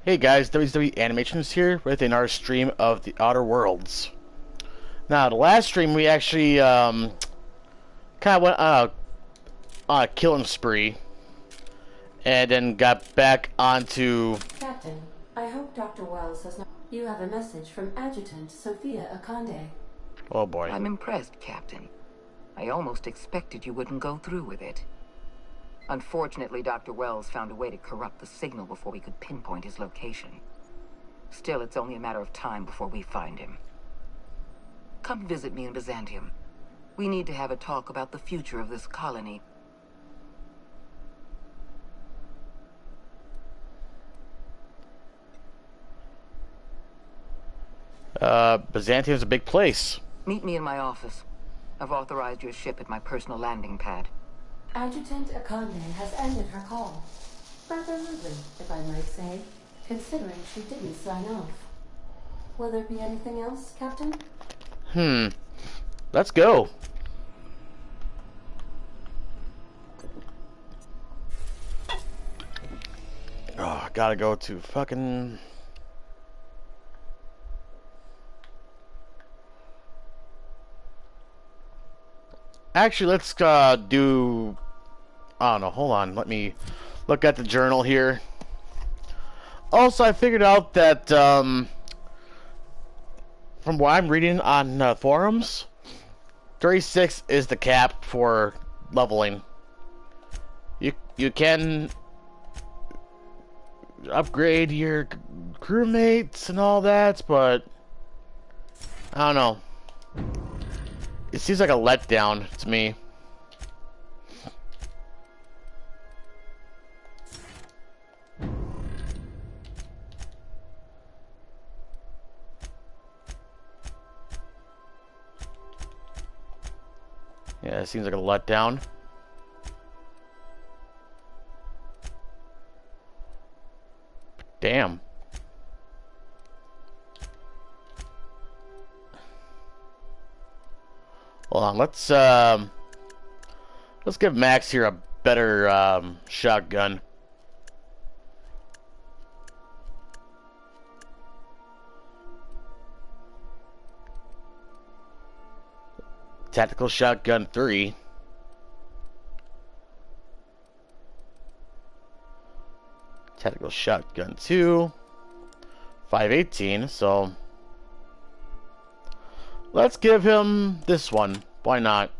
Hey guys, WW Animations here with another stream of The Outer Worlds. Now, the last stream we actually kind of went on a killing spree, and then got back onto. Captain, I hope Dr. Wells has not. You have a message from Adjutant Sophia Akande. Oh boy. I'm impressed, Captain. I almost expected you wouldn't go through with it. Unfortunately, Dr. Wells found a way to corrupt the signal before we could pinpoint his location. Still, it's only a matter of time before we find him. Come visit me in Byzantium. We need to have a talk about the future of this colony. Byzantium's a big place. Meet me in my office. I've authorized your ship at my personal landing pad. Adjutant Akande has ended her call. Rather rudely, if I might say, considering she didn't sign off. Will there be anything else, Captain? Let's go. Oh, gotta go to fucking. Actually, let's do. I don't know. Hold on. Let me look at the journal here. Also, I figured out that from what I'm reading on forums, 36 is the cap for leveling. You can upgrade your crewmates and all that, but I don't know. It seems like a letdown to me. Yeah, it seems like a letdown. Damn. Hold on, let's give Max here a better shotgun. Tactical shotgun 3. Tactical shotgun 2. 518, so let's give him this one. Why not?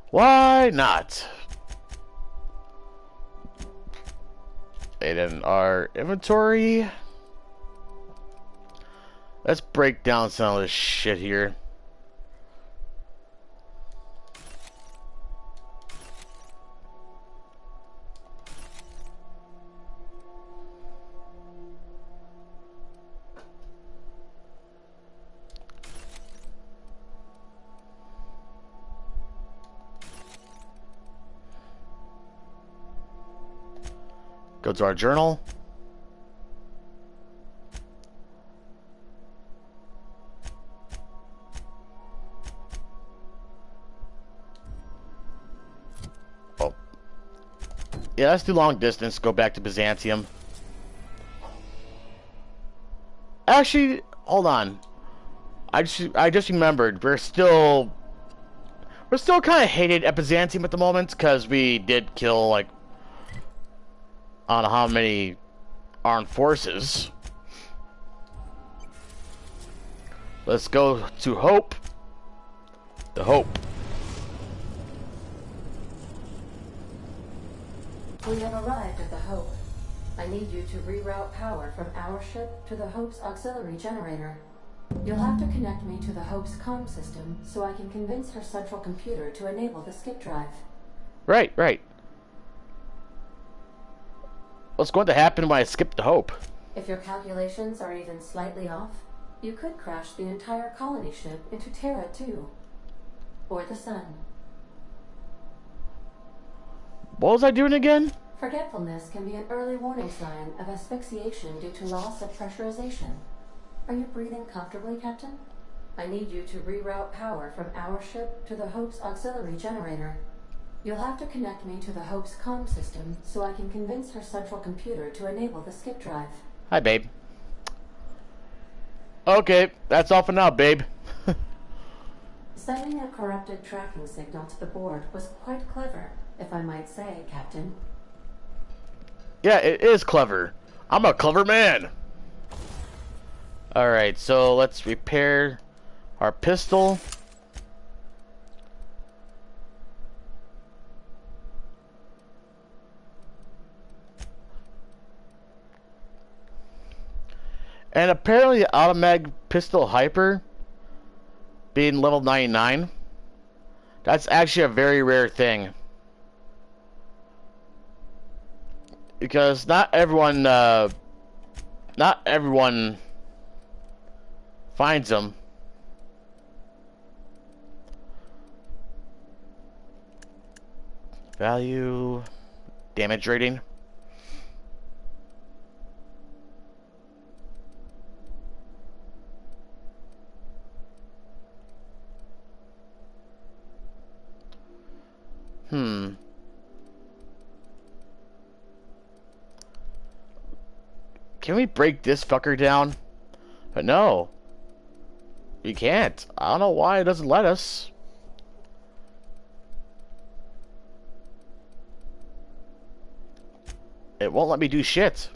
Why not? And in our inventory, let's break down some of this shit here. Go to our journal. Oh. Yeah, let's do long distance. Go back to Byzantium. Actually, hold on. I just remembered we're still kind of hated at Byzantium at the moment because we did kill like I don't know how many armed forces. Let's go to Hope. The Hope. We have arrived at the Hope. I need you to reroute power from our ship to the Hope's auxiliary generator. You'll have to connect me to the Hope's comm system so I can convince her central computer to enable the skip drive. Right, right. What's going to happen when I skip the Hope? If your calculations are even slightly off, you could crash the entire colony ship into Terra 2. Or the Sun. What was I doing again? Forgetfulness can be an early warning sign of asphyxiation due to loss of pressurization. Are you breathing comfortably, Captain? I need you to reroute power from our ship to the Hope's auxiliary generator. You'll have to connect me to the Hope's comm system so I can convince her central computer to enable the skip drive. Hi, babe. Okay, that's all for now, babe. Sending a corrupted tracking signal to the board was quite clever, if I might say, Captain. Yeah, it is clever. I'm a clever man. Alright, so let's repair our pistol. And apparently the automatic pistol hyper being level 99, that's actually a very rare thing. Because not everyone finds them. Value, damage rating. Can we break this fucker down? But no. You can't. I don't know why it doesn't let us. It won't let me do shit.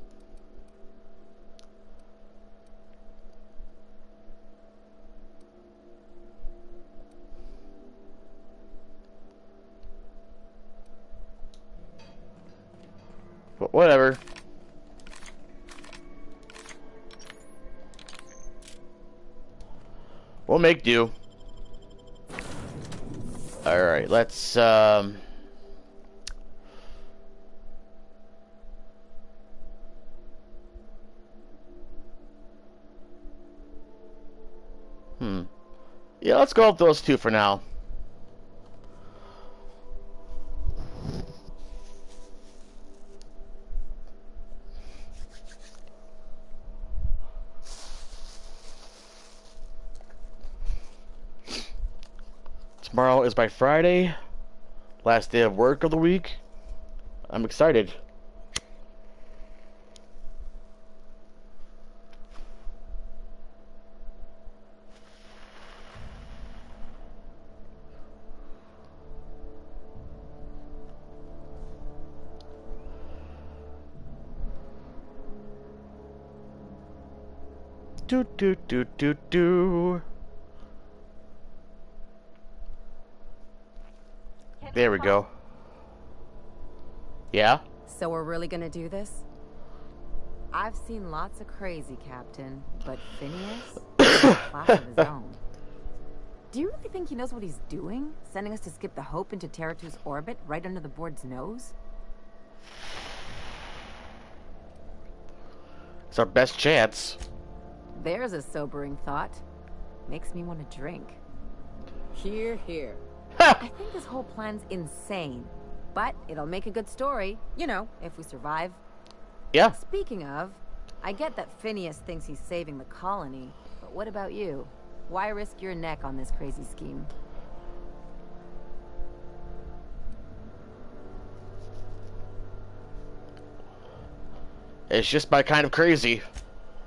But whatever. We'll make do. Alright, let's yeah, let's go with those two for now. Tomorrow is my Friday, last day of work of the week. I'm excited. Do. There we go. Yeah? So we're really gonna do this? I've seen lots of crazy, Captain, but Phineas is a class of his own. Do you really think he knows what he's doing? Sending us to skip the Hope into Terra 2's orbit right under the board's nose? It's our best chance. There's a sobering thought. Makes me want to drink. Hear, hear. I think this whole plan's insane, but it'll make a good story, you know, if we survive. Yeah. Speaking of, I get that Phineas thinks he's saving the colony, but what about you? Why risk your neck on this crazy scheme? It's just my kind of crazy.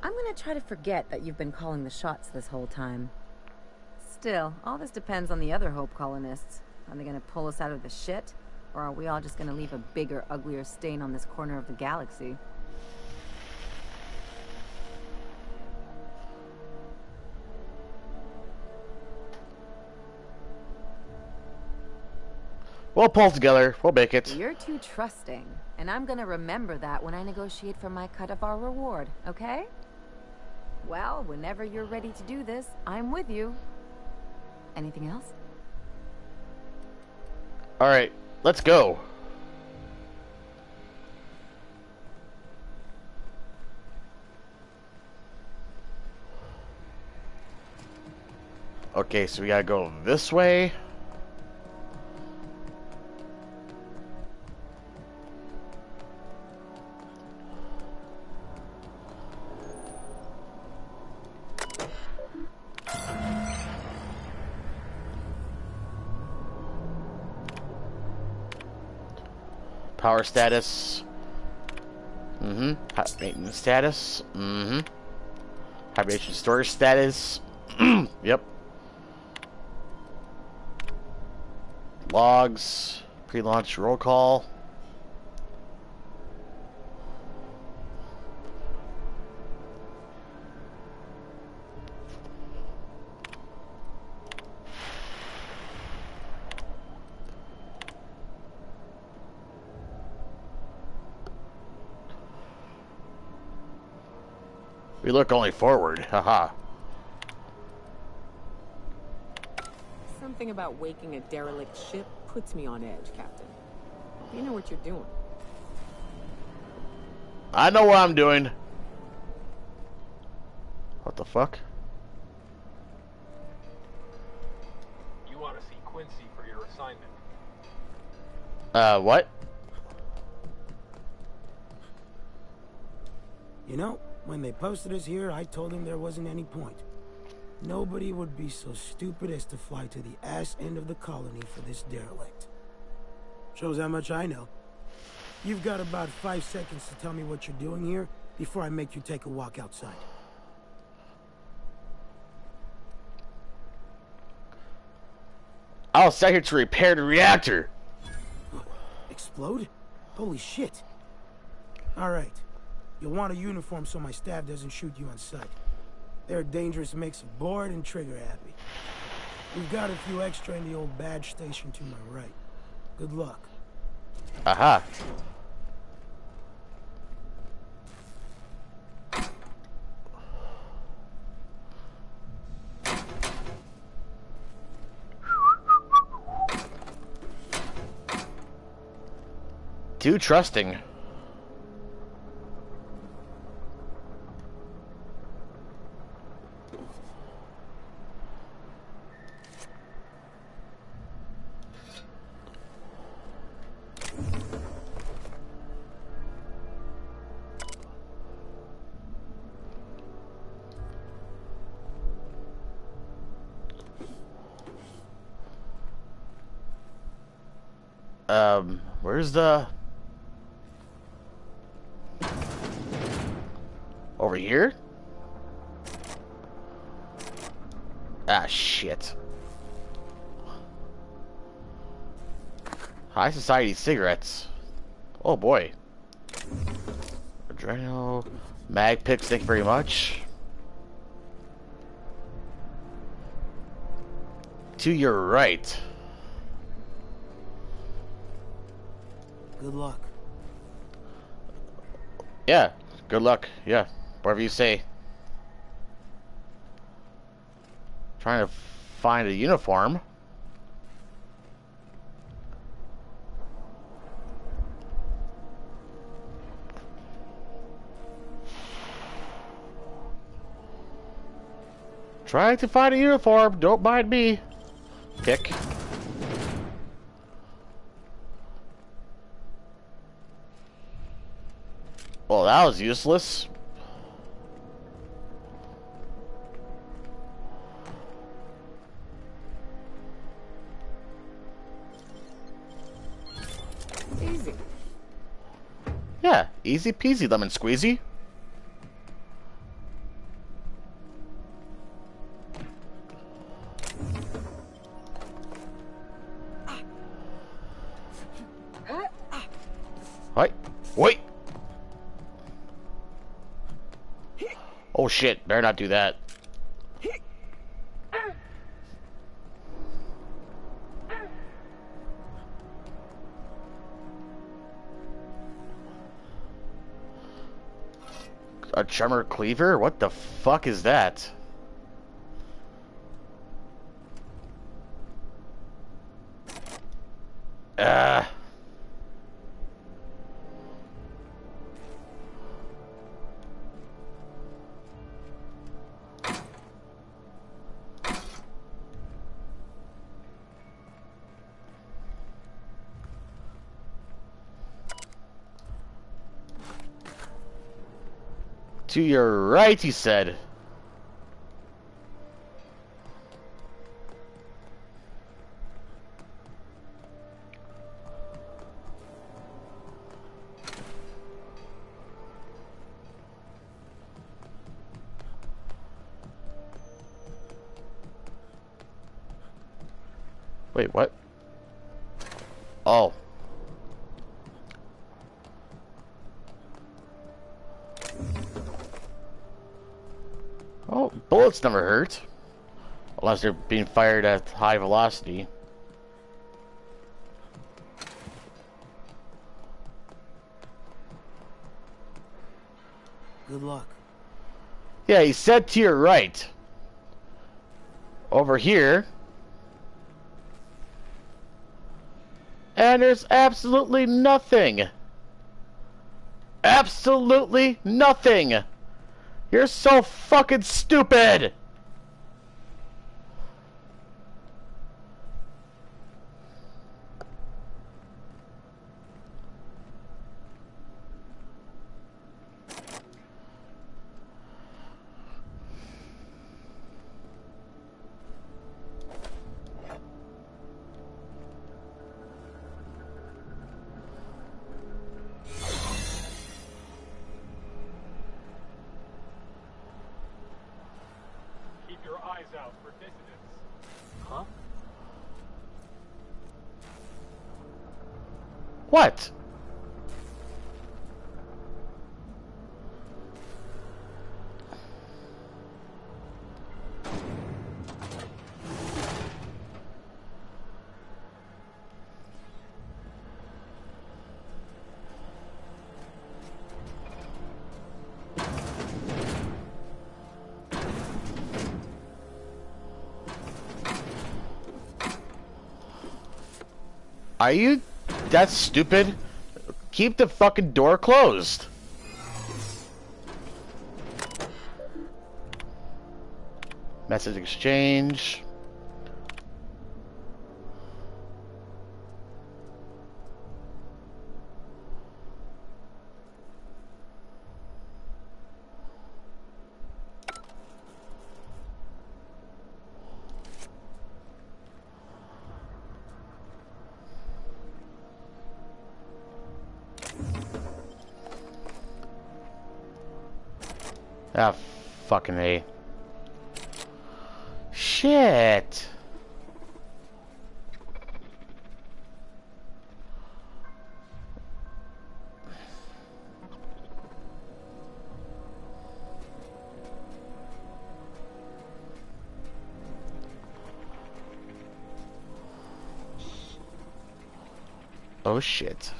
I'm gonna try to forget that you've been calling the shots this whole time. Still, all this depends on the other Hope colonists. Are they gonna pull us out of the shit? Or are we all just gonna leave a bigger, uglier stain on this corner of the galaxy? We'll pull together. We'll make it. You're too trusting, and I'm gonna remember that when I negotiate for my cut of our reward, okay? Well, whenever you're ready to do this, I'm with you. Anything else? Alright, let's go. Okay, so we gotta go this way. Power status. Mm-hmm. Maintenance status. Mm-hmm. Hibernation storage status. Yep. Logs. Pre-launch roll call. We look only forward, haha. Something about waking a derelict ship puts me on edge, Captain. You know what you're doing. I know what I'm doing. What the fuck? You want to see Quincy for your assignment. What? You know, when they posted us here, I told them there wasn't any point. Nobody would be so stupid as to fly to the ass end of the colony for this derelict. Shows how much I know. You've got about 5 seconds to tell me what you're doing here before I make you take a walk outside. I was sent here to repair the reactor. Explode? Holy shit. Alright. You'll want a uniform so my staff doesn't shoot you on sight. They're a dangerous mix of bored and trigger happy. We've got a few extra in the old badge station to my right. Good luck. Aha. Too trusting. Where's the... Over here? Ah, shit. High society cigarettes. Oh boy. Adrenal. Mag picks, thank you very much. To your right. Good luck. Yeah, good luck. Yeah, whatever you say. Trying to find a uniform. Trying to find a uniform. Don't mind me. Pick. Well, that was useless. Easy. Yeah, easy peasy lemon squeezy. Wait, wait. Oh shit, better not do that. A tremor cleaver? What the fuck is that? To your right, he said. Wait, what? Oh. Oh, bullets never hurt. Unless they're being fired at high velocity. Good luck. Yeah, he said to your right. Over here. And there's absolutely nothing. Absolutely nothing. You're so fucking stupid. Keep your eyes out for dissidents. Huh? What? Are you that stupid? Keep the fucking door closed. Message exchange. Ah, fucking A. Shit. Oh shit.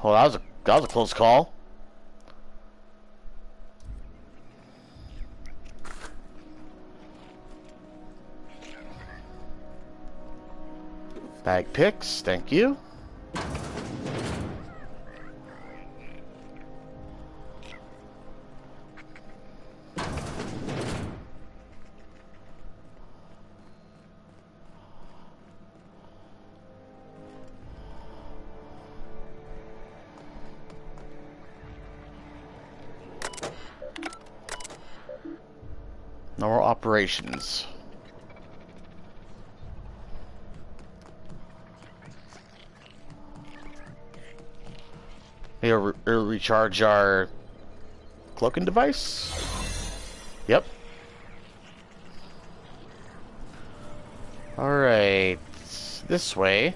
Oh, that was a close call. Bag picks, thank you. No more operations. We'll recharge our cloaking device. Yep. Alright. This way.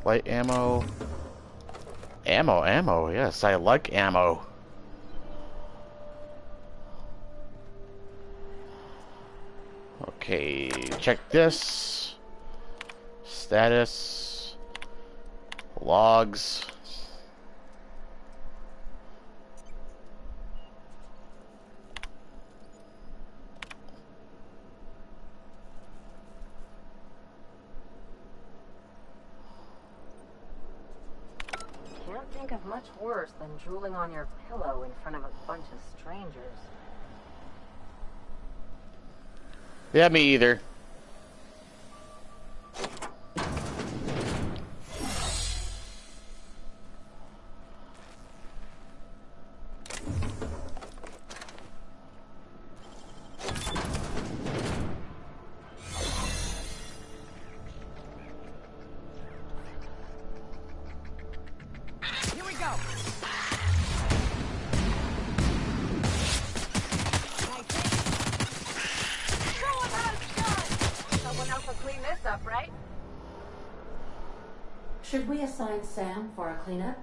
Light ammo. Ammo. Yes, I like ammo. Okay, check this. Status. Logs. Can't think of much worse than drooling on your pillow in front of a bunch of strangers. Yeah, me either. up, right? Should we assign Sam for a cleanup?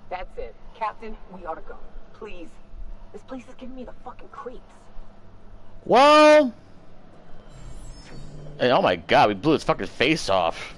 That's it. Captain, we ought to go. Please. This place is giving me the fucking creeps. Well... Hey, oh my god, we blew his fucking face off.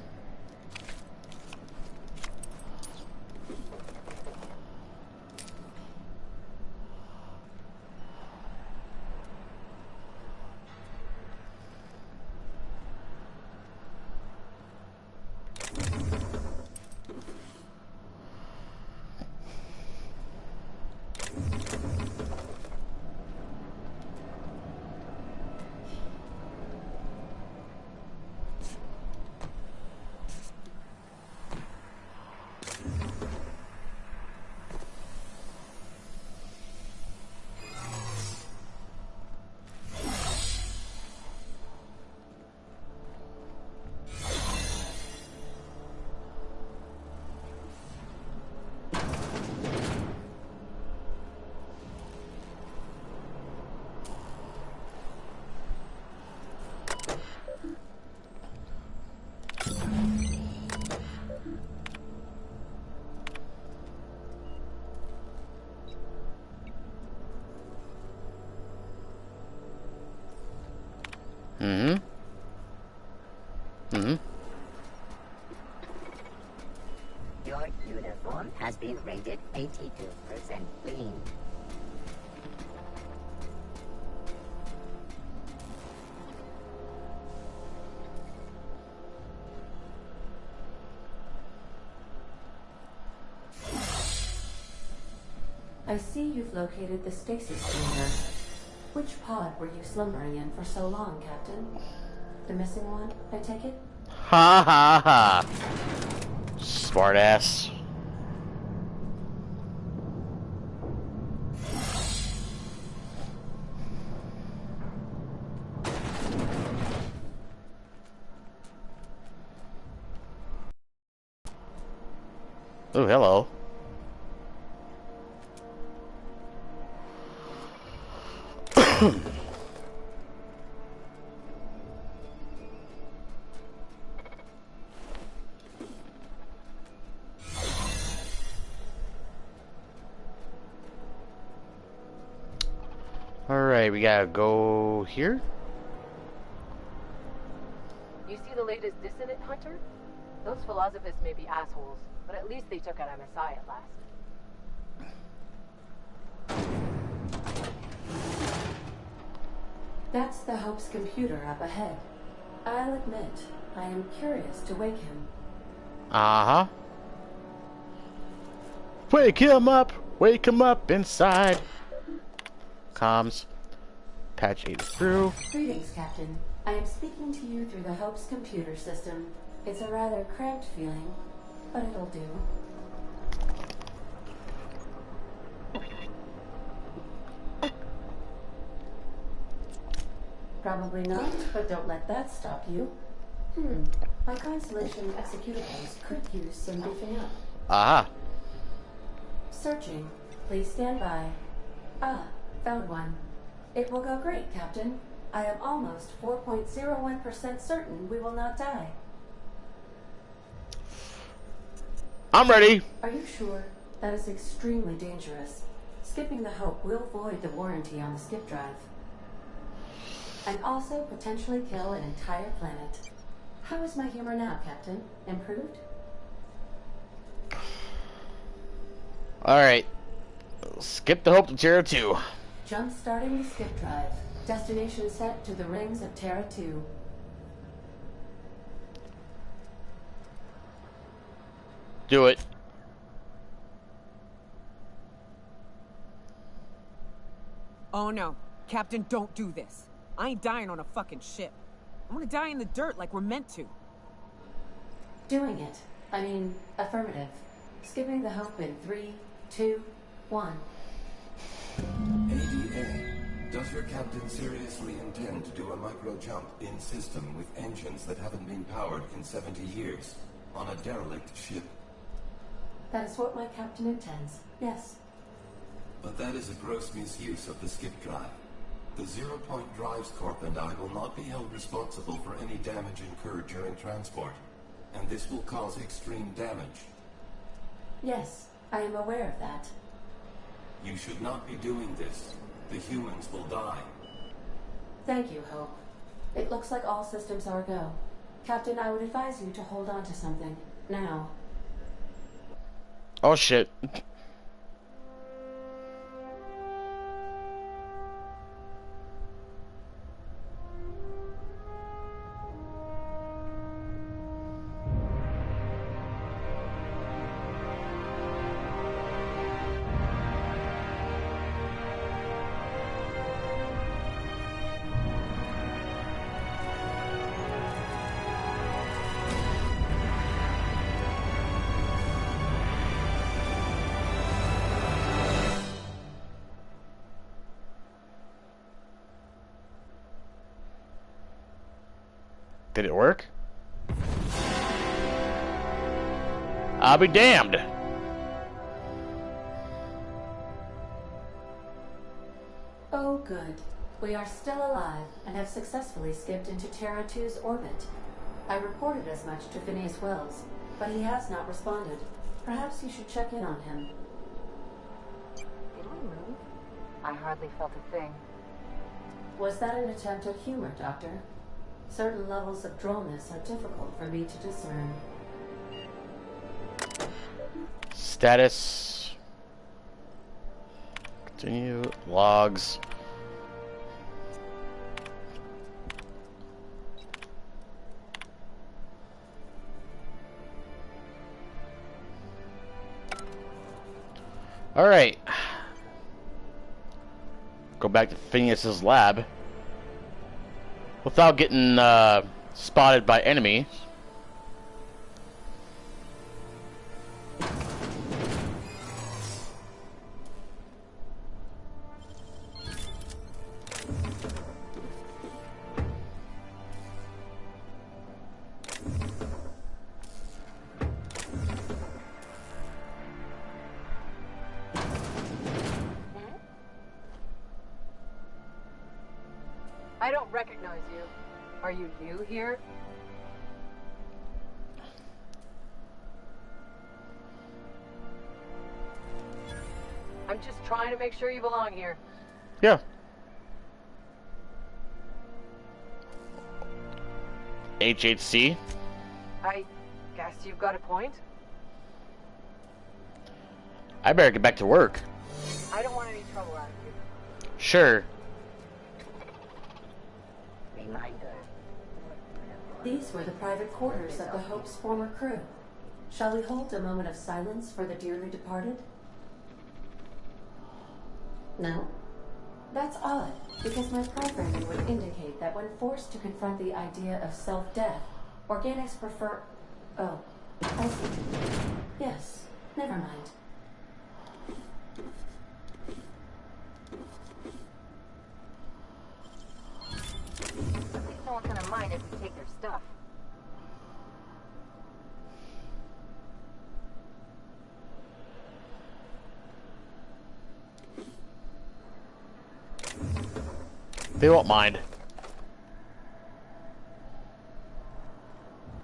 Your uniform has been rated 82% clean. I see you've located the stasis chamber. Which pod were you slumbering in for so long, Captain? The missing one, I take it? Ha ha ha. Smart ass. Oh, hello. Alright, we gotta go here? You see the latest dissonant, Hunter? Those philosophers may be assholes, but at least they took out MSI at last. That's the Hope's computer up ahead. I'll admit, I am curious to wake him. Uh-huh. Wake him up inside. Comms. Patch 8 is through. Greetings, Captain. I am speaking to you through the Hope's computer system. It's a rather cramped feeling, but it'll do. Probably not, but don't let that stop you. My Constellation executables could use some beefing up. Aha. Searching. Please stand by. Ah, found one. It will go great, Captain. I am almost 4.01% certain we will not die. I'm ready. Are you sure? That is extremely dangerous. Skipping the Hope will void the warranty on the skip drive. And also potentially kill an entire planet. How is my humor now, Captain? Improved? Alright. Skip the Hope to Terra 2. Jump starting the skip drive. Destination set to the rings of Terra 2. Do it. Oh no. Captain, don't do this. I ain't dying on a fucking ship. I'm gonna die in the dirt like we're meant to. Doing it. I mean, affirmative. Skipping the Hope in 3, 2, 1. ADA, does your captain seriously intend to do a micro-jump in system with engines that haven't been powered in 70 years on a derelict ship? That is what my captain intends, yes. But that is a gross misuse of the skip drive. The Zero Point Drives Corp and I will not be held responsible for any damage incurred during transport, and this will cause extreme damage. Yes, I am aware of that. You should not be doing this. The humans will die. Thank you, Hope. It looks like all systems are go. Captain, I would advise you to hold on to something. Now. Oh shit. Did it work? I'll be damned. Oh, good. We are still alive and have successfully skipped into Terra 2's orbit. I reported as much to Phineas Wells, but he has not responded. Perhaps you should check in on him. Did we move? I hardly felt a thing. Was that an attempt at humor, Doctor? Certain levels of drollness are difficult for me to discern. Status. Continue. Logs. Alright. Go back to Phineas's lab. Without getting spotted by enemies. I don't recognize you. Are you new here? I'm just trying to make sure you belong here. Yeah. HHC. I guess you've got a point. I better get back to work. I don't want any trouble out of you. Sure. Reminder. These were the private quarters of the Hope's former crew. Shall we hold a moment of silence for the dearly departed? No? That's odd, because my programming would indicate that when forced to confront the idea of self-death, organics prefer... Oh, I see. Yes, never mind. At least no one's gonna mind if we take their stuff. They won't mind.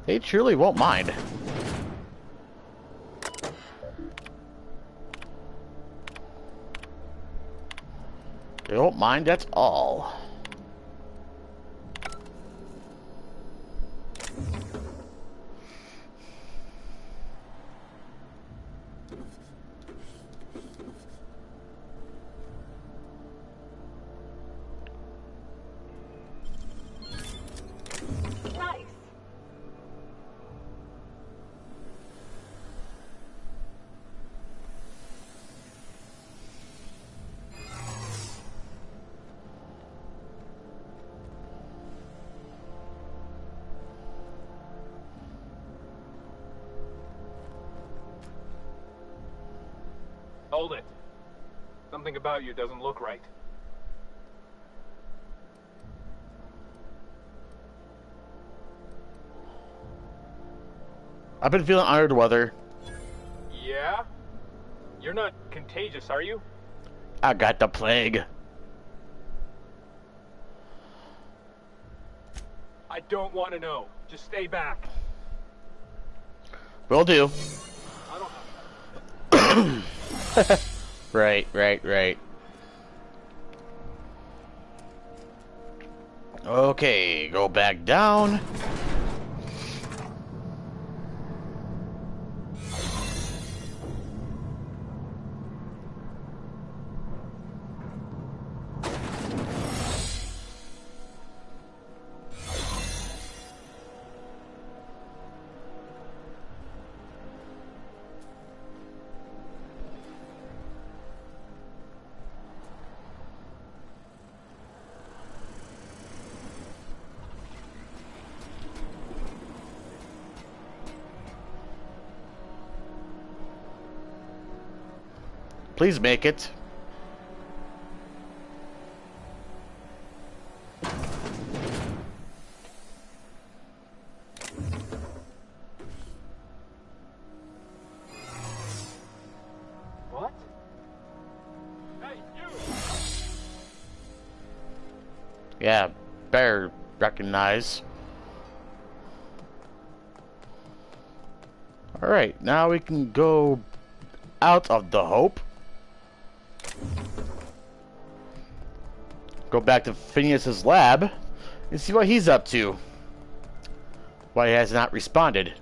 They truly won't mind. They won't mind, that's all. Nice. Hold it. Something about you doesn't look right. I've been feeling under the weather. Yeah? You're not contagious, are you? I got the plague. I don't want to know. Just stay back. Will do. I don't have Right. Okay, go back down. Please make it. What? Hey, you! Yeah, better recognize. Alright, now we can go out of the Hope. Go back to Phineas's lab and see what he's up to. Why he has not responded.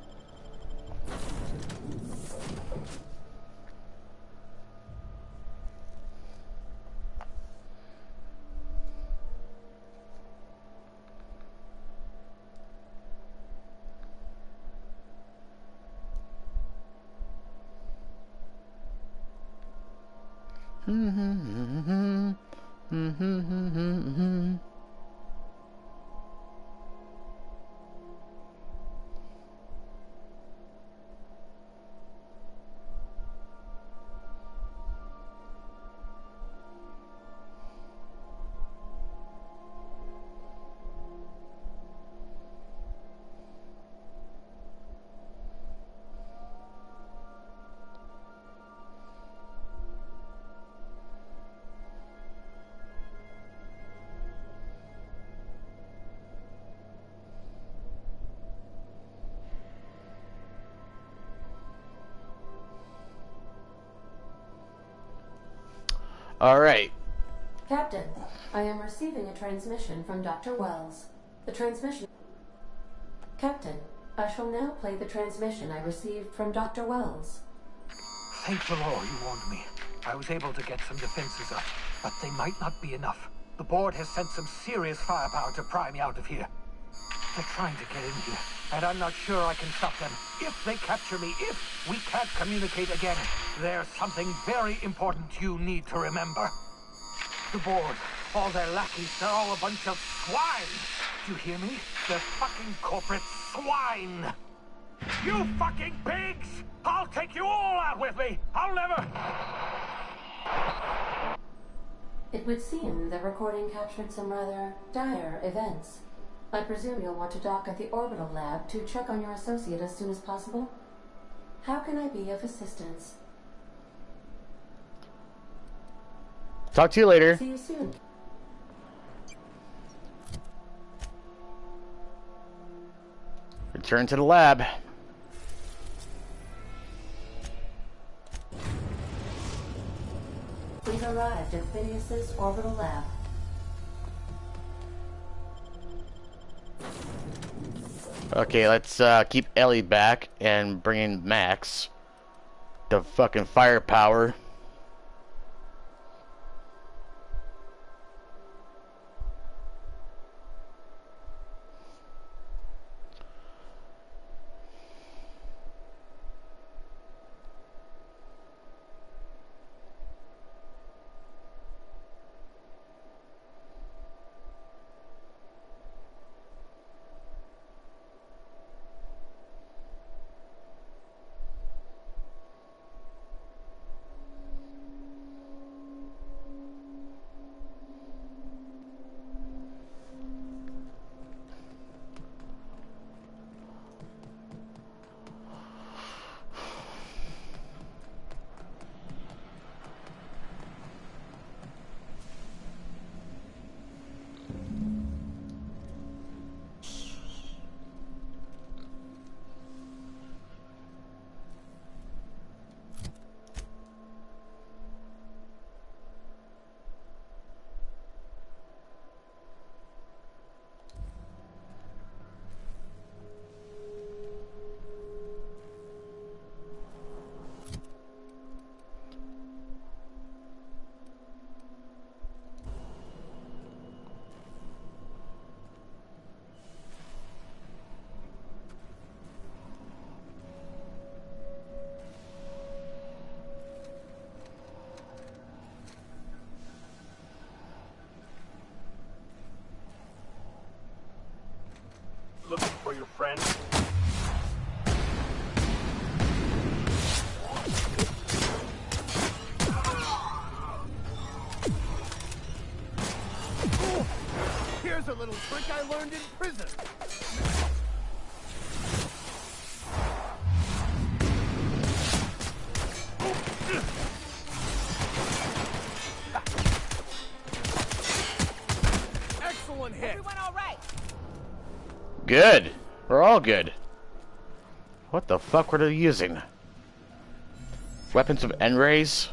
Alright. Captain, I am receiving a transmission from Dr. Wells. The transmission... Captain, I shall now play the transmission I received from Dr. Wells. Thank the Lord you warned me. I was able to get some defenses up, but they might not be enough. The board has sent some serious firepower to pry me out of here. They're trying to get in here, and I'm not sure I can stop them. If they capture me, if we can't communicate again, there's something very important you need to remember. The board, all their lackeys, they're all a bunch of swine. Do you hear me? They're fucking corporate swine. You fucking pigs! I'll take you all out with me! I'll never... It would seem the recording captured some rather dire events. I presume you'll want to dock at the orbital lab to check on your associate as soon as possible? How can I be of assistance? Talk to you later. See you soon. Return to the lab. We've arrived at Phineas's orbital lab. Okay, let's keep Ellie back and bring in Max. The fucking firepower. your friend? Here's a little trick I learned in prison. Excellent hit. Everyone all right? Good. We're all good. What the fuck were they using? Weapons of N-rays?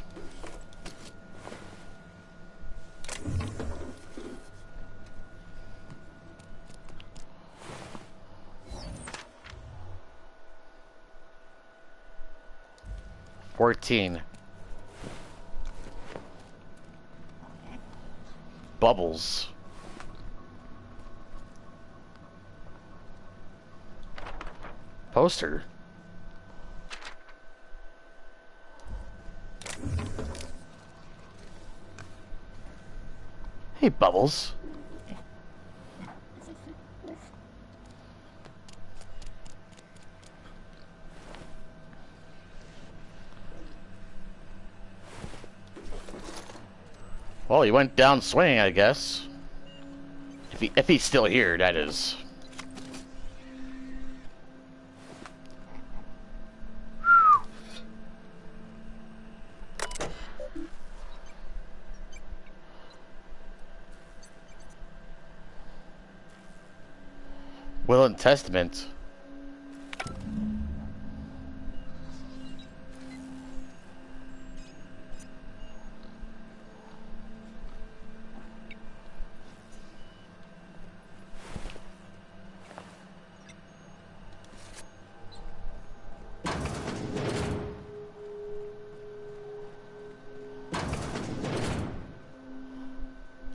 Bubbles. Poster. Hey, Bubbles. Well, he went down swinging, I guess. If he's still here, that is. Will and Testament.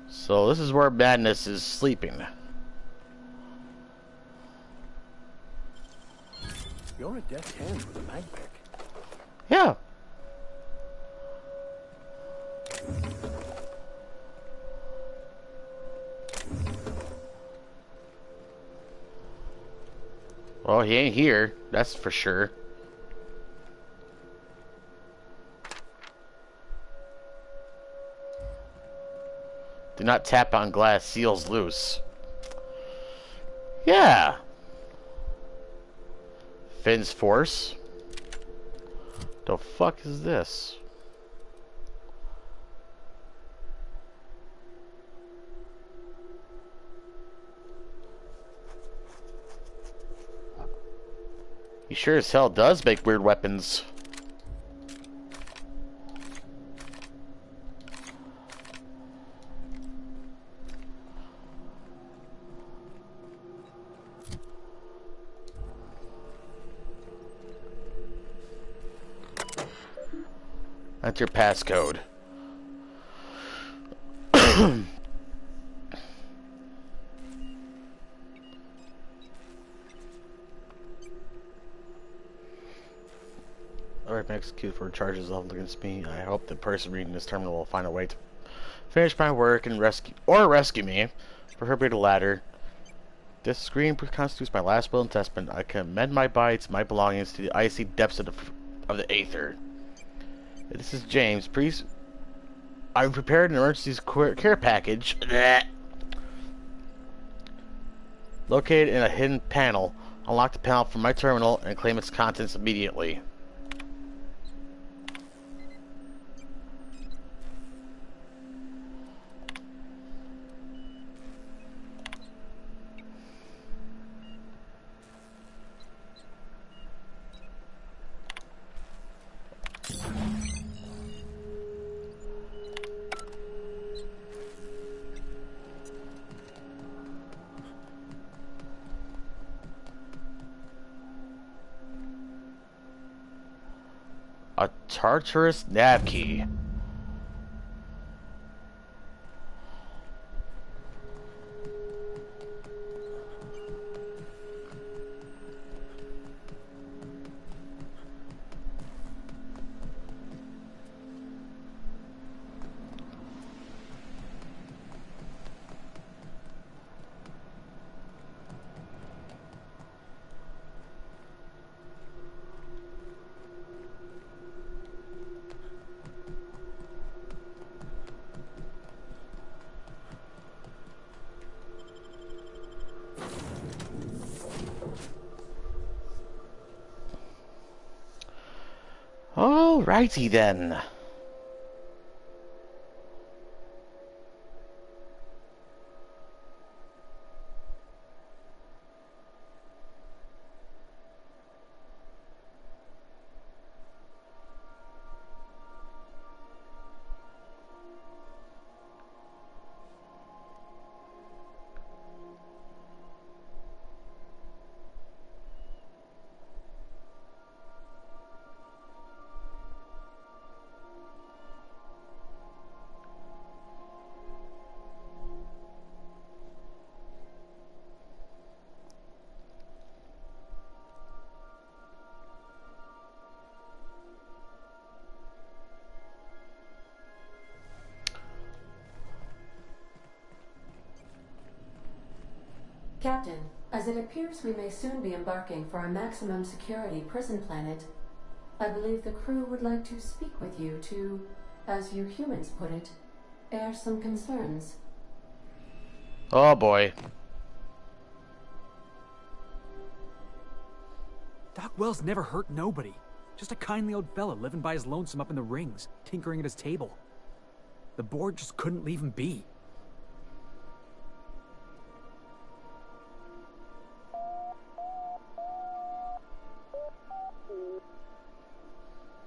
So this is where Madness is sleeping. You're a deft hand with a mag pick. Yeah. Well, he ain't here, that's for sure. Do not tap on glass, seals loose. Yeah. Finn's Force. The fuck is this? He sure as hell does make weird weapons. That's your passcode. Alright, execute for charges leveled against me. I hope the person reading this terminal will find a way to finish my work and rescue me. Preferably the latter. This screen constitutes my last will and testament. I commend my body to my belongings to the icy depths of the aether. This is James. Please, I've prepared an emergency care package located in a hidden panel. Unlock the panel from my terminal and claim its contents immediately. A Tartarus nav key. Alrighty then. Captain, as it appears we may soon be embarking for a maximum security prison planet, I believe the crew would like to speak with you to, as you humans put it, air some concerns. Oh boy. Doc Wells never hurt nobody. Just a kindly old fella living by his lonesome up in the rings, tinkering at his table. The board just couldn't leave him be.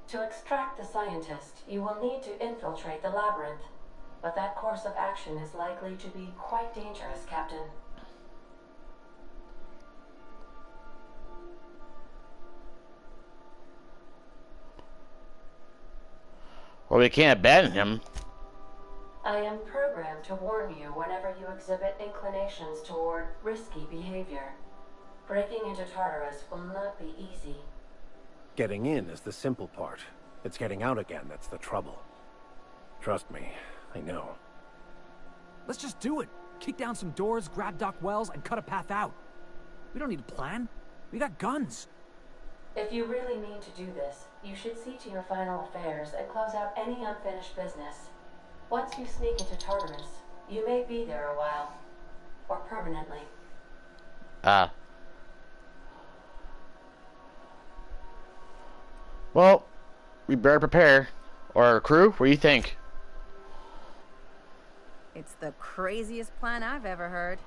To extract the scientist, you will need to infiltrate the labyrinth. But that course of action is likely to be quite dangerous, Captain. Well, we can't abandon him. I am programmed to warn you whenever you exhibit inclinations toward risky behavior. Breaking into Tartarus will not be easy. Getting in is the simple part. It's getting out again that's the trouble. Trust me, I know. Let's just do it. Kick down some doors, grab Doc Wells, and cut a path out. We don't need a plan. We got guns. If you really mean to do this, you should see to your final affairs and close out any unfinished business. Once you sneak into Tartarus, you may be there a while. Or permanently. Well, we better prepare. Or crew, what do you think? It's the craziest plan I've ever heard.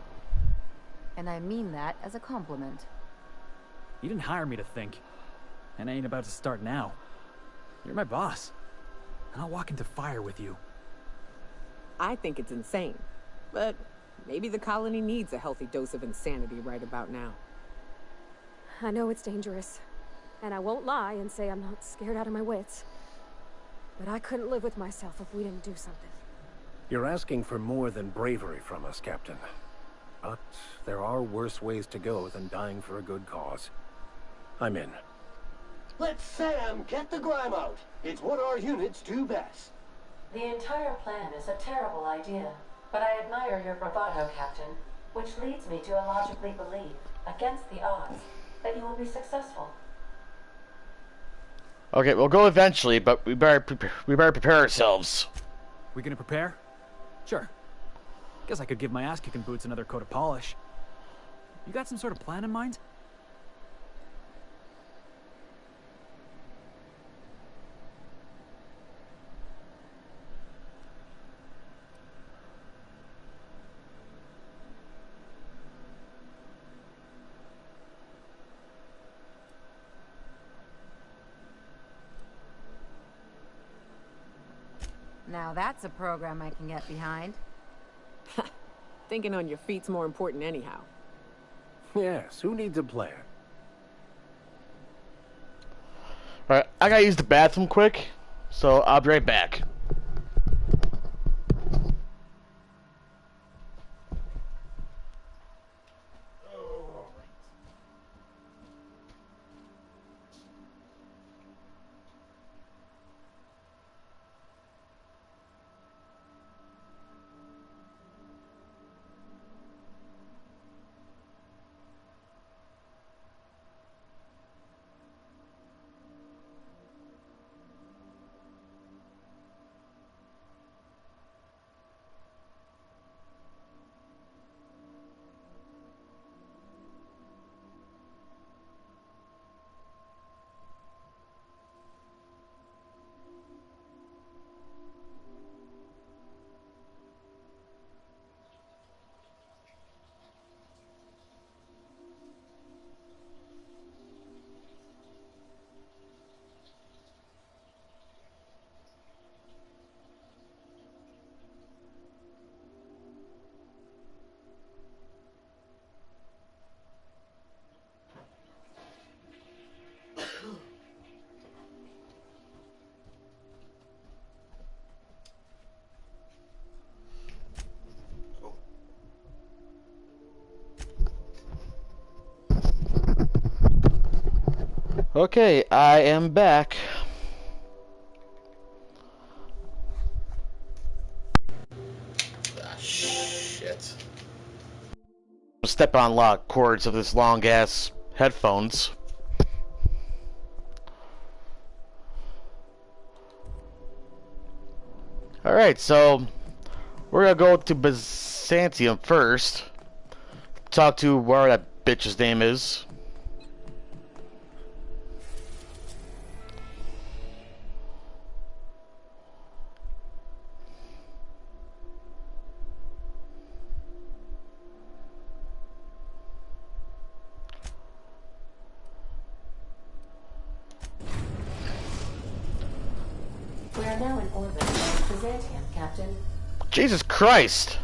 And I mean that as a compliment. You didn't hire me to think. And I ain't about to start now. You're my boss. And I'll walk into fire with you. I think it's insane. But maybe the colony needs a healthy dose of insanity right about now. I know it's dangerous. And I won't lie and say I'm not scared out of my wits. But I couldn't live with myself if we didn't do something. You're asking for more than bravery from us, Captain. But there are worse ways to go than dying for a good cause. I'm in. Let Sam get the grime out. It's what our units do best. The entire plan is a terrible idea, but I admire your bravado, Captain, which leads me to illogically believe, against the odds, that you will be successful. Okay, we'll go eventually, but we better prepare ourselves. We gonna prepare? Sure. Guess I could give my ass-kicking boots another coat of polish. You got some sort of plan in mind? Now that's a program I can get behind. Thinking on your feet's more important anyhow. Yes, who needs a plan? Alright, I gotta use the bathroom quick, so I'll be right back. Okay, I am back. Ah, shit. Step on lock cords of this long ass headphones. Alright, so we're gonna go to Byzantium first. Talk to where that bitch's name is. We are now in orbit around Byzantium, Captain. Jesus Christ!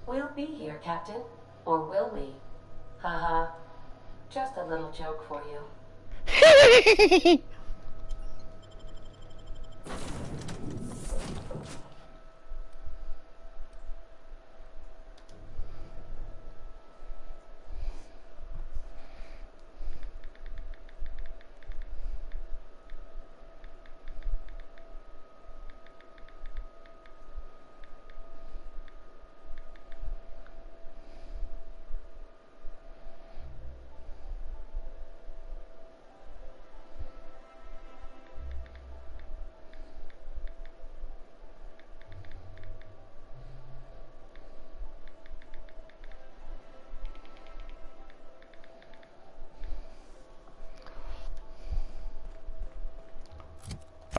We'll be here, Captain. Or will we? Haha. Just a little joke for you.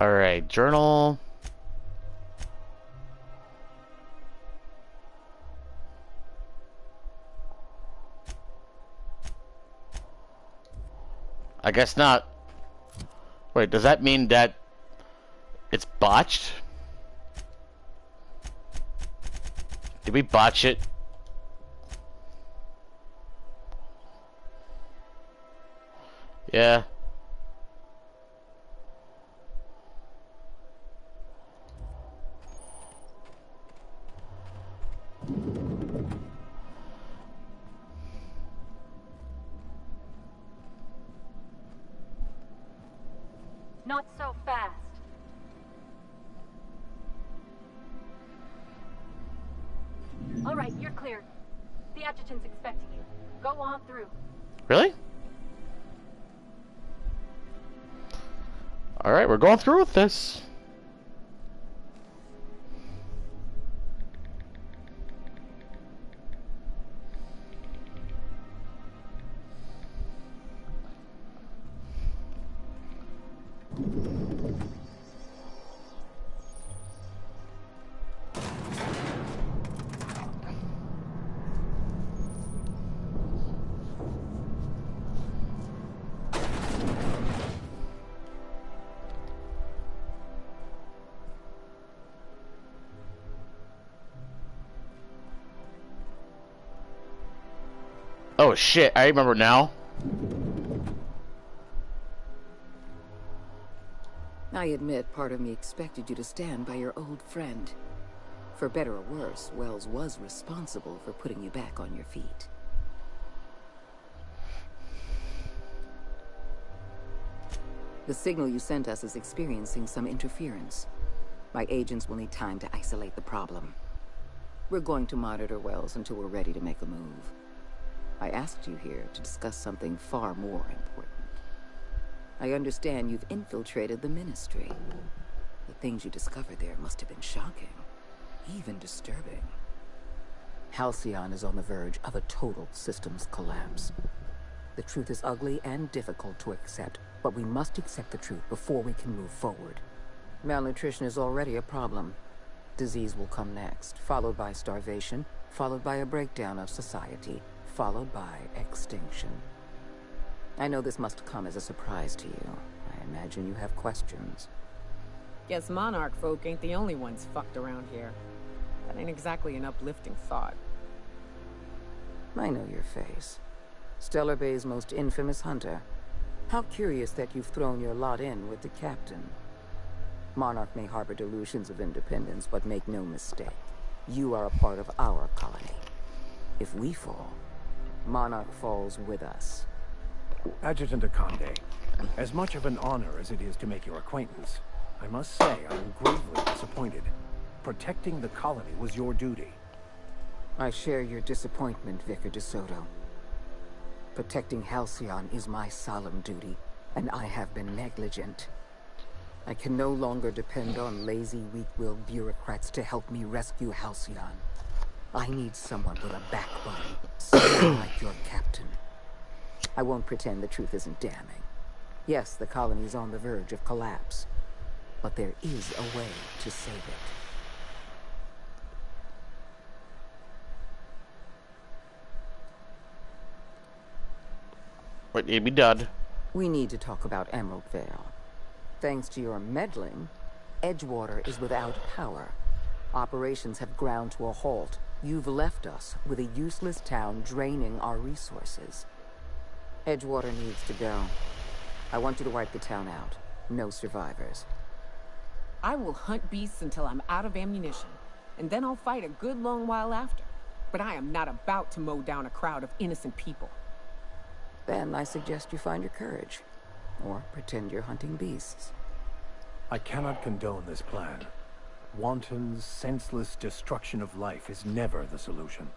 Alright, journal. I guess not. Wait, does that mean that it's botched? Did we botch it? Yeah. Not so fast. All right, you're cleared. The adjutant's expecting you. Go on through. Really? Alright, we're going through with this. Oh shit, I remember now. I admit part of me expected you to stand by your old friend. For better or worse, Wells was responsible for putting you back on your feet. The signal you sent us is experiencing some interference. My agents will need time to isolate the problem. We're going to monitor Wells until we're ready to make a move. I asked you here to discuss something far more important. I understand you've infiltrated the Ministry. The things you discovered there must have been shocking, even disturbing. Halcyon is on the verge of a total systems collapse. The truth is ugly and difficult to accept, but we must accept the truth before we can move forward. Malnutrition is already a problem. Disease will come next, followed by starvation, followed by a breakdown of society, followed by extinction. I know this must come as a surprise to you. I imagine you have questions. Guess Monarch folk ain't the only ones fucked around here. That ain't exactly an uplifting thought. I know your face. Stellar Bay's most infamous hunter. How curious that you've thrown your lot in with the captain. Monarch may harbor delusions of independence, but make no mistake. You are a part of our colony. If we fall, Monarch falls with us. Adjutant Akande, as much of an honor as it is to make your acquaintance, I must say I'm gravely disappointed. Protecting the colony was your duty. I share your disappointment, Vicar DeSoto. Protecting Halcyon is my solemn duty, and I have been negligent. I can no longer depend on lazy, weak-willed bureaucrats to help me rescue Halcyon. I need someone with a backbone, someone like your captain. I won't pretend the truth isn't damning. Yes, the colony's on the verge of collapse, but there is a way to save it. What need to be done? We need to talk about Emerald Vale. Thanks to your meddling, Edgewater is without power. Operations have ground to a halt. You've left us with a useless town draining our resources. Edgewater needs to go. I want you to wipe the town out. No survivors. I will hunt beasts until I'm out of ammunition, and then I'll fight a good long while after. But I am not about to mow down a crowd of innocent people. Then I suggest you find your courage. Or pretend you're hunting beasts. I cannot condone this plan. Wanton, senseless destruction of life is never the solution.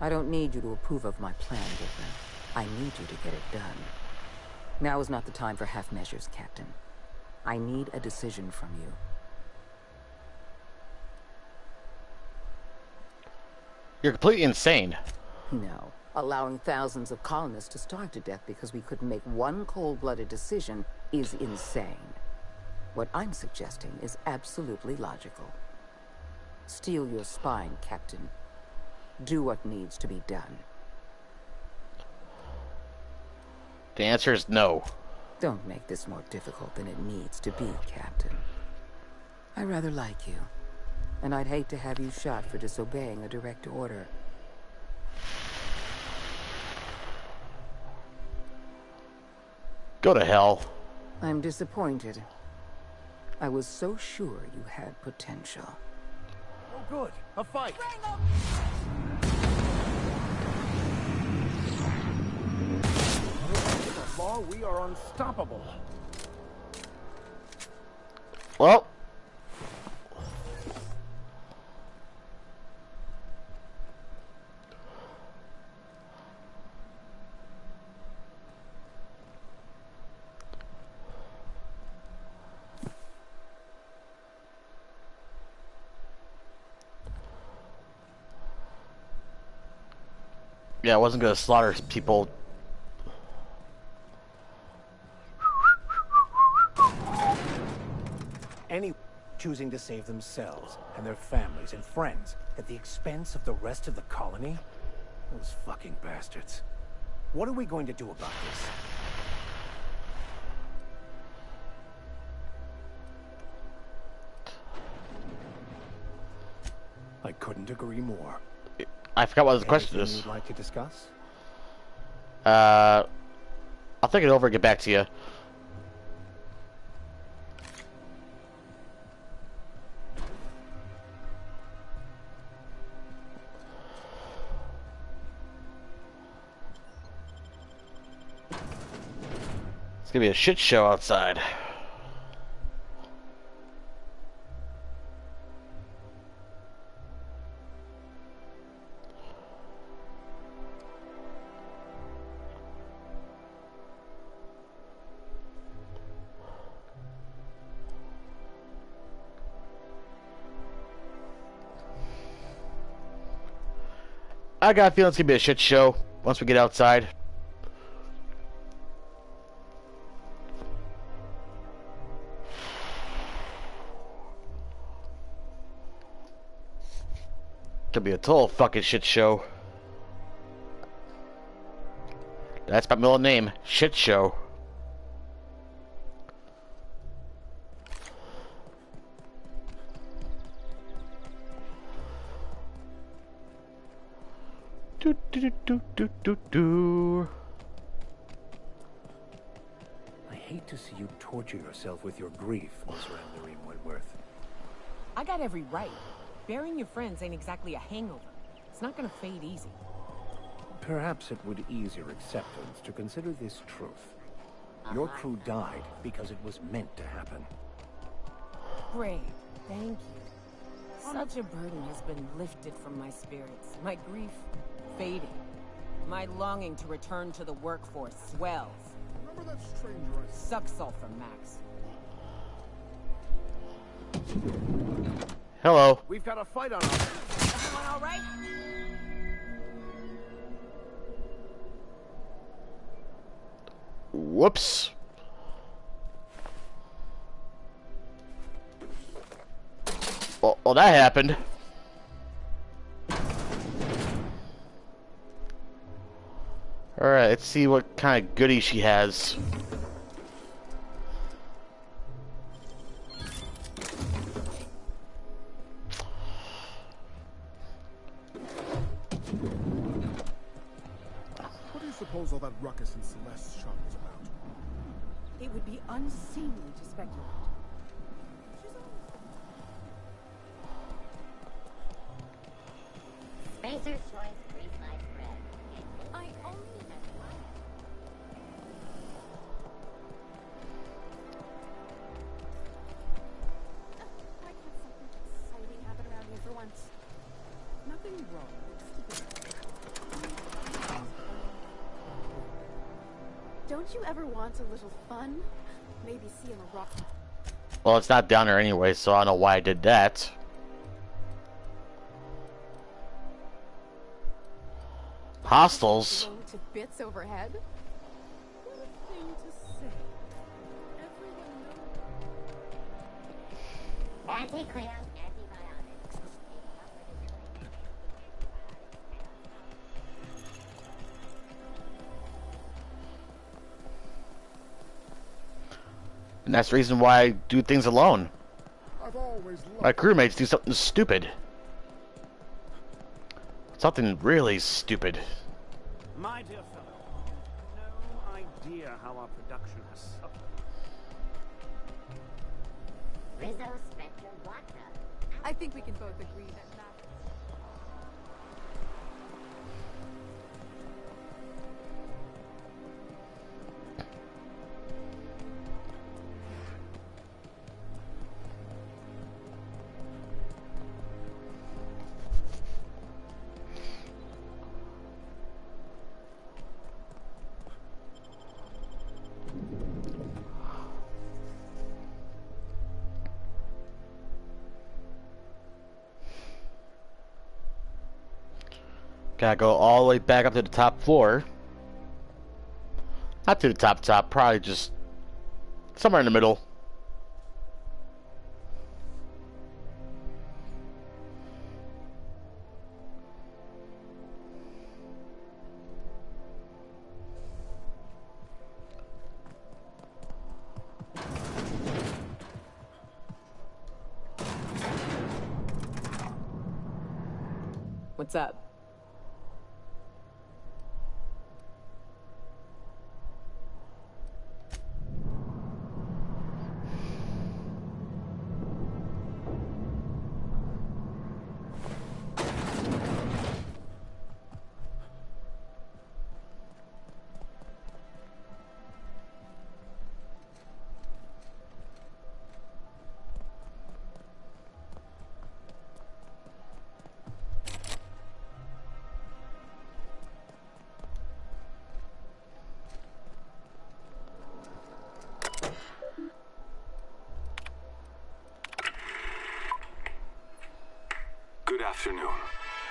I don't need you to approve of my plan, Vicar. I need you to get it done. Now is not the time for half measures, Captain. I need a decision from you. You're completely insane. No. Allowing thousands of colonists to starve to death because we couldn't make one cold-blooded decision is insane. What I'm suggesting is absolutely logical. Steel your spine, Captain. Do what needs to be done. The answer is no. Don't make this more difficult than it needs to be, Captain. I rather like you, and I'd hate to have you shot for disobeying a direct order. Go to hell. I'm disappointed. I was so sure you had potential. Oh good, a fight! With the law, we are unstoppable. Well. Yeah, I wasn't gonna slaughter people. Any choosing to save themselves and their families and friends at the expense of the rest of the colony? Those fucking bastards. What are we going to do about this? I couldn't agree more. I forgot what the question is. You'd like to discuss? I'll think it over and get back to you. It's gonna be a shit show outside. I got a feeling it's gonna be a shit show once we get outside. Could be a total fucking shit show. That's my middle name, Shit Show. Do do do do do do. I hate to see you torture yourself with your grief, Miss Randorine Wentworth. I got every right. Burying your friends ain't exactly a hangover. It's not gonna fade easy. Perhaps it would ease your acceptance to consider this truth. Your crew died because it was meant to happen. Great, thank you. Such a burden has been lifted from my spirits. My grief fading. My longing to return to the workforce swells. Remember that stranger I saw? Suck sulfur, Max. Hello. We've got a fight on our hands. Everyone all right? Whoops. Well, that happened. Alright, let's see what kind of goodie she has. What do you suppose all that ruckus in Celeste's shop is about? It would be unseemly to speculate. Spacer's Choice pre-sliced bread. I only have one. Why can't something exciting happen around here for once? Nothing wrong. Don't you ever want a little fun? Maybe seeing a rock. Well, it's not down there anyway, so I don't know why I did that. Hostels. Blown to bits overhead? What a thing to say. Everyone knows. Anti-clear, antibiotics. And that's the reason why I do things alone. I've always loved My crewmates do something stupid. Something really stupid. My dear fellow, no idea how our production has suffered. Rizzo Spectre Vodka. I think we can both agree that matters. Gotta go all the way back up to the top floor. Not to the top, probably just somewhere in the middle. What's up? Good afternoon.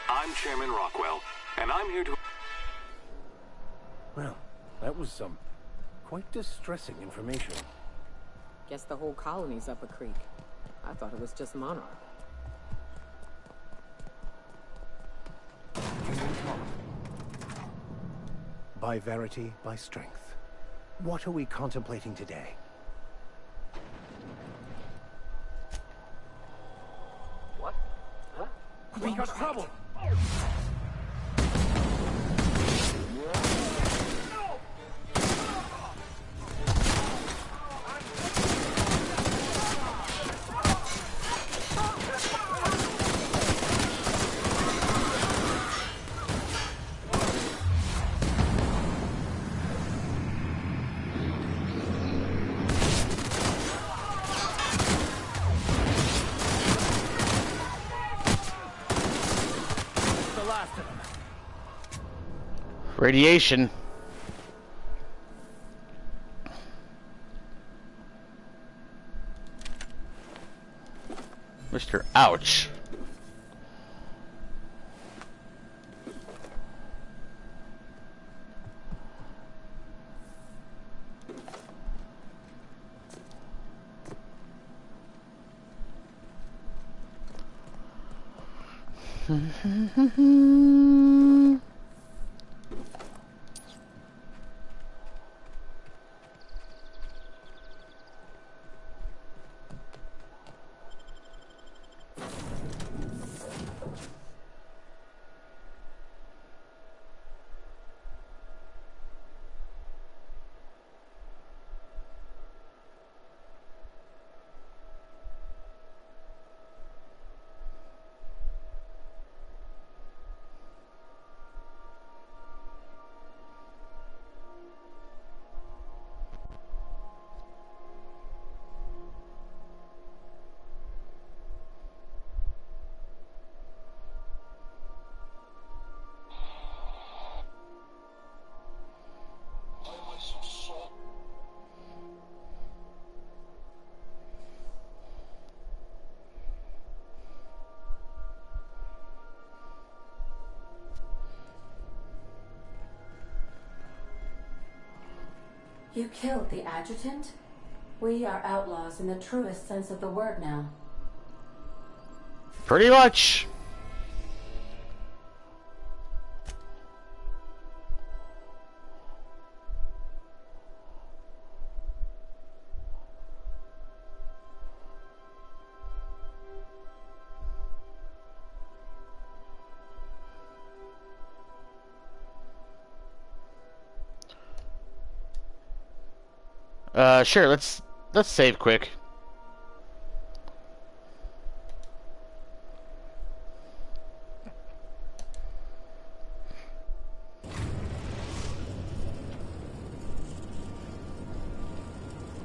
I'm Chairman Rockwell, and I'm here to... Well, that was some quite distressing information. Guess the whole colony's up a creek. I thought it was just Monarch. By verity, by strength. What are we contemplating today? What? Huh? We got trouble! Radiation. Mr. Ouch. You killed the adjutant? We are outlaws in the truest sense of the word now. Pretty much. Sure, let's save quick.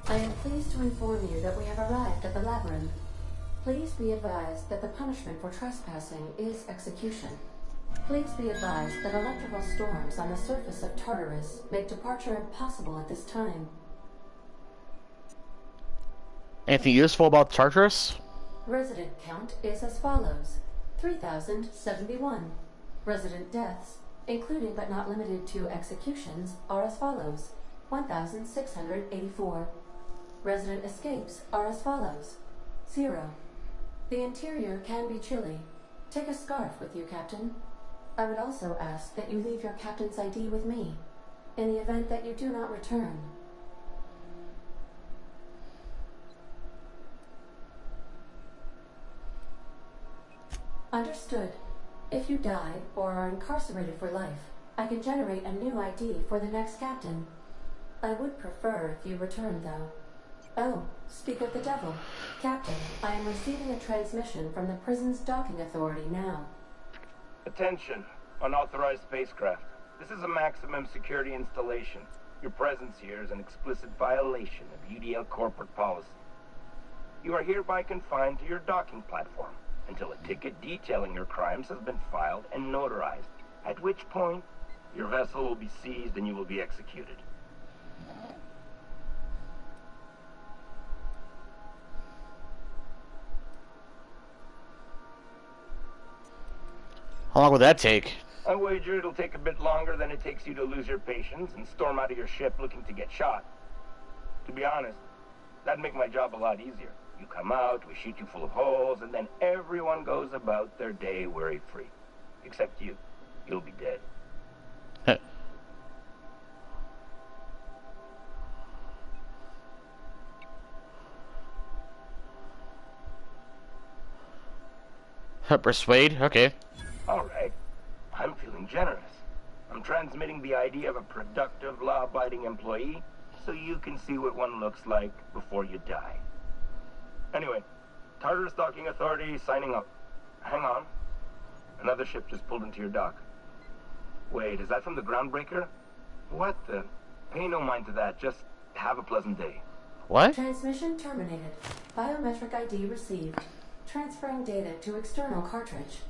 I am pleased to inform you that we have arrived at the labyrinth. Please be advised that the punishment for trespassing is execution. Please be advised that electrical storms on the surface of Tartarus make departure impossible at this time. Anything useful about Tartarus? Resident count is as follows: 3,071. Resident deaths, including but not limited to executions, are as follows: 1,684. Resident escapes are as follows: 0. The interior can be chilly. Take a scarf with you, Captain. I would also ask that you leave your captain's ID with me, in the event that you do not return. Understood. If you die or are incarcerated for life, I can generate a new ID for the next captain. I would prefer if you return, though. Oh, speak of the devil. Captain, I am receiving a transmission from the prison's docking authority now. Attention, unauthorized spacecraft. This is a maximum security installation. Your presence here is an explicit violation of UDL corporate policy. You are hereby confined to your docking platform until a ticket detailing your crimes has been filed and notarized, at which point your vessel will be seized and you will be executed. How long would that take? I wager it'll take a bit longer than it takes you to lose your patience and storm out of your ship looking to get shot. To be honest, that'd make my job a lot easier. You come out, we shoot you full of holes, and then everyone goes about their day worry-free. Except you. You'll be dead. Persuade? Okay. Alright. I'm feeling generous. I'm transmitting the idea of a productive, law-abiding employee so you can see what one looks like before you die. Anyway, Tartarus Docking Authority signing up. Hang on. Another ship just pulled into your dock. Wait, is that from the Groundbreaker? What the? Pay no mind to that. Just have a pleasant day. What? Transmission terminated. Biometric ID received. Transferring data to external cartridge.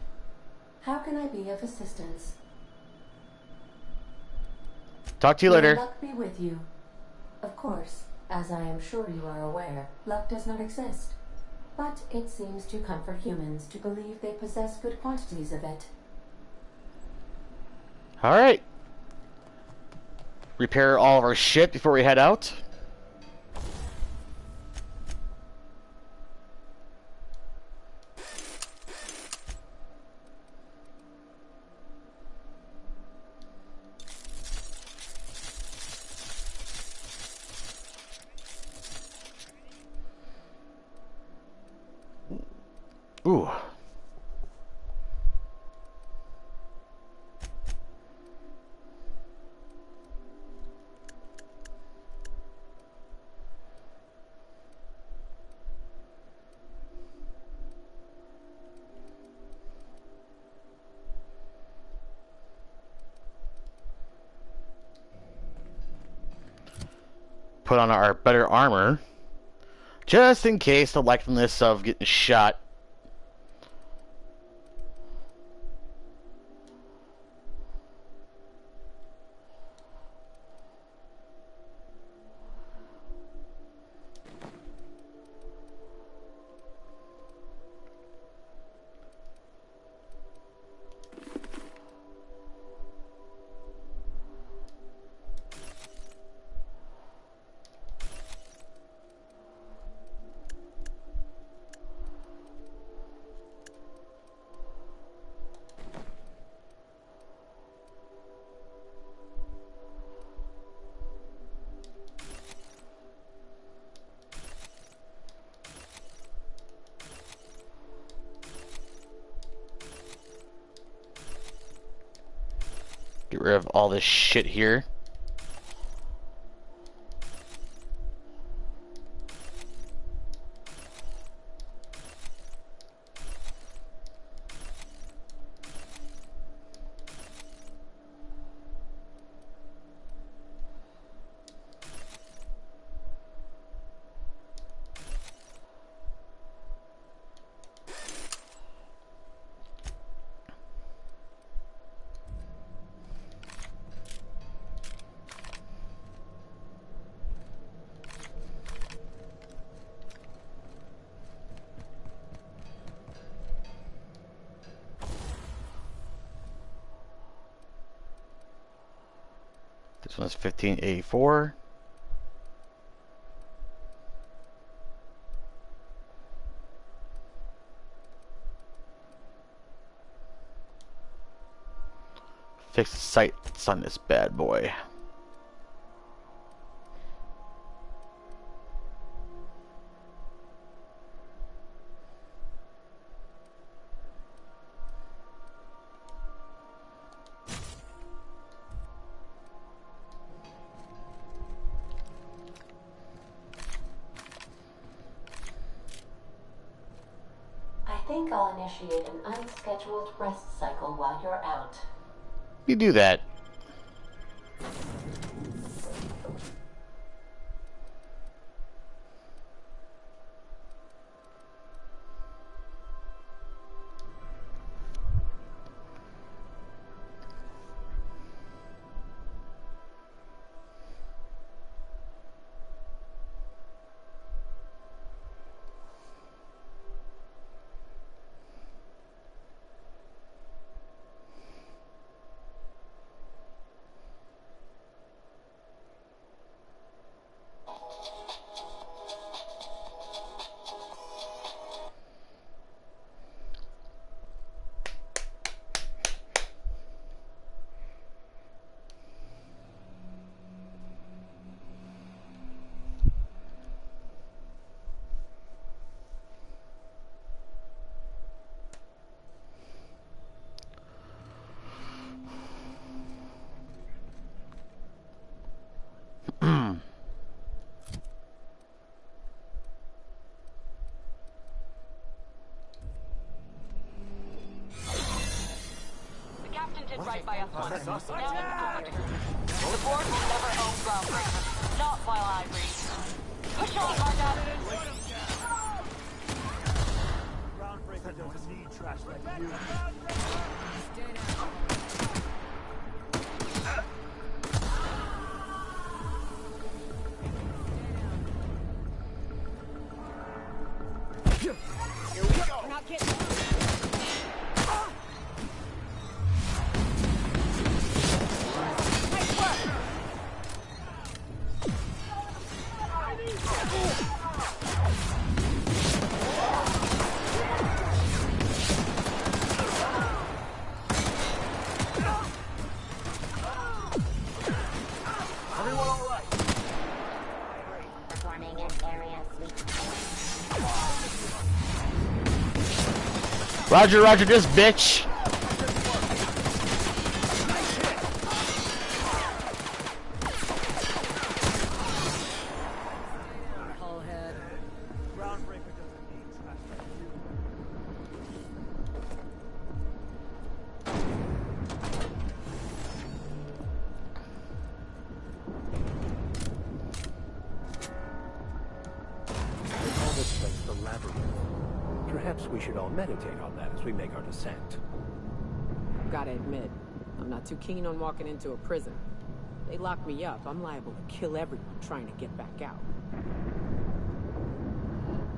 How can I be of assistance? Talk to you May later. luck be with you. Of course, as I am sure you are aware, luck does not exist. But it seems to comfort humans to believe they possess good quantities of it. Alright. Repair all of our shit before we head out. Ooh. Put on our better armor, just in case the likeliness of getting shot. Get rid of all this shit here. This one's 1584. Fix the sights on this bad boy. I think I'll initiate an unscheduled rest cycle while you're out. You do that. Right by us. Now it's quarter. The board will never own Groundbreaker. Not while I read. Push on, Marta! Groundbreaker doesn't need trash like you. Here we go. We're not getting nice work. Everyone all right? Performing an area sweep. Roger, roger this, bitch. Hullhead. Groundbreaker doesn't need slash. They call this place the Labyrinth. Perhaps we should all meditate on that as we make our descent. Gotta admit, I'm not too keen on walking into a prison. They lock me up, I'm liable to kill everyone trying to get back out.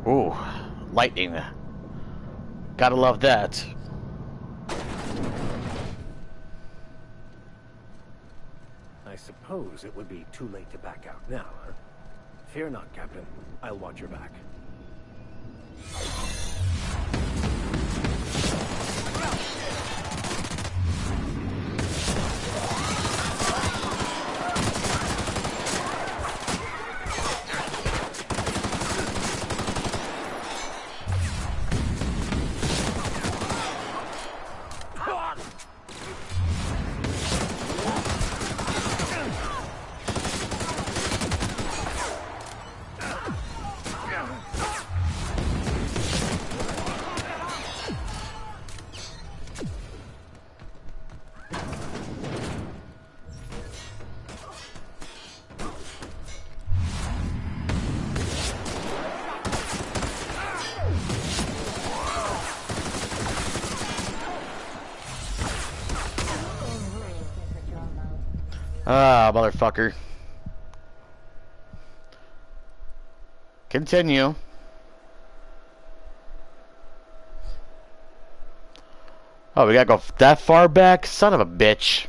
Ooh, lightning. Gotta love that. I suppose it would be too late to back out now, huh? Fear not, Captain. I'll watch your back. Ah, motherfucker. Continue. Oh, we gotta go that far back? Son of a bitch.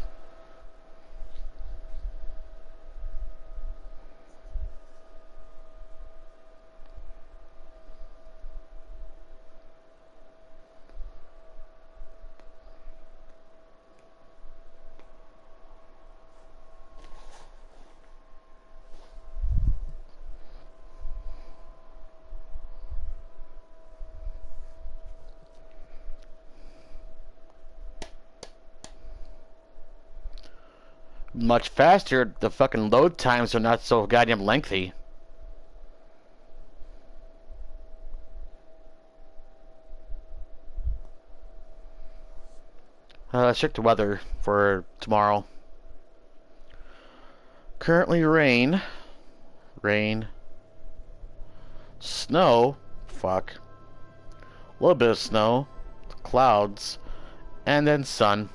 Much faster, the fucking load times are not so goddamn lengthy. Let's check the weather for tomorrow. Currently rain. Snow. Fuck. A little bit of snow. Clouds. And then sun.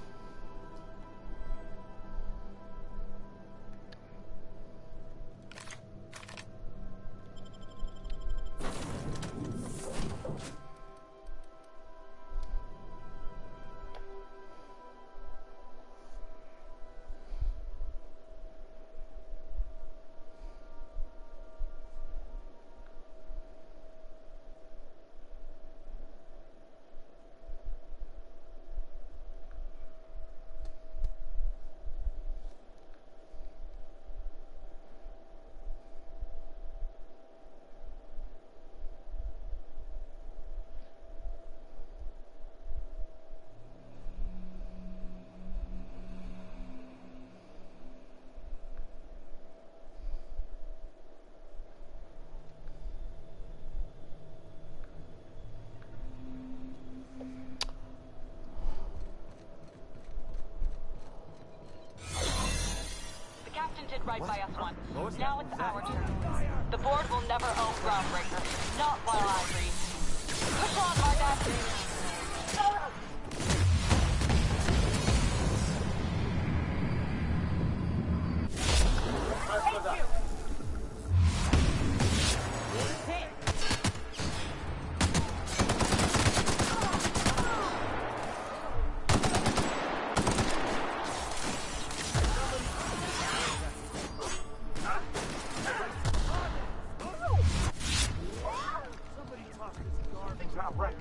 Did right by us once. Now it's our turn. The board will never own Groundbreaker. Not while I breathe. Push on, Marta! Thank you! right.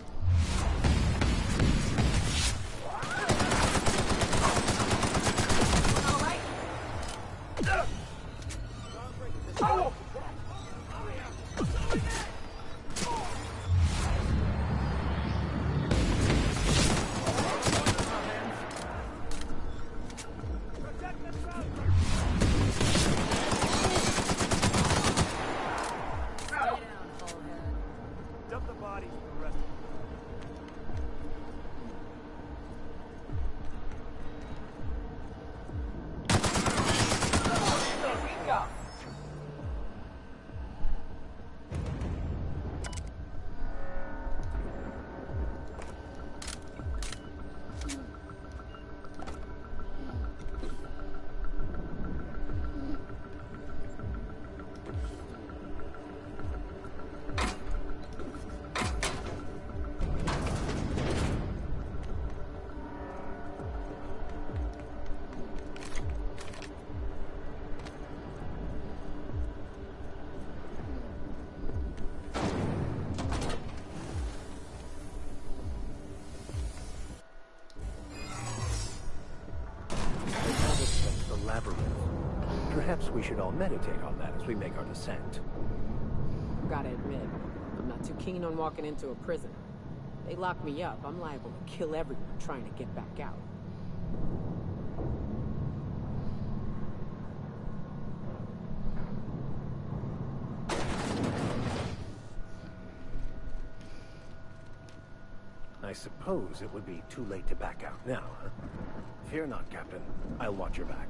Oh! Dump the bodies for the rest of The labyrinth. Perhaps we should all meditate on that as we make our descent. Gotta admit, I'm not too keen on walking into a prison. They lock me up, I'm liable to kill everyone trying to get back out. I suppose it would be too late to back out now, huh? Fear not, Captain. I'll watch your back.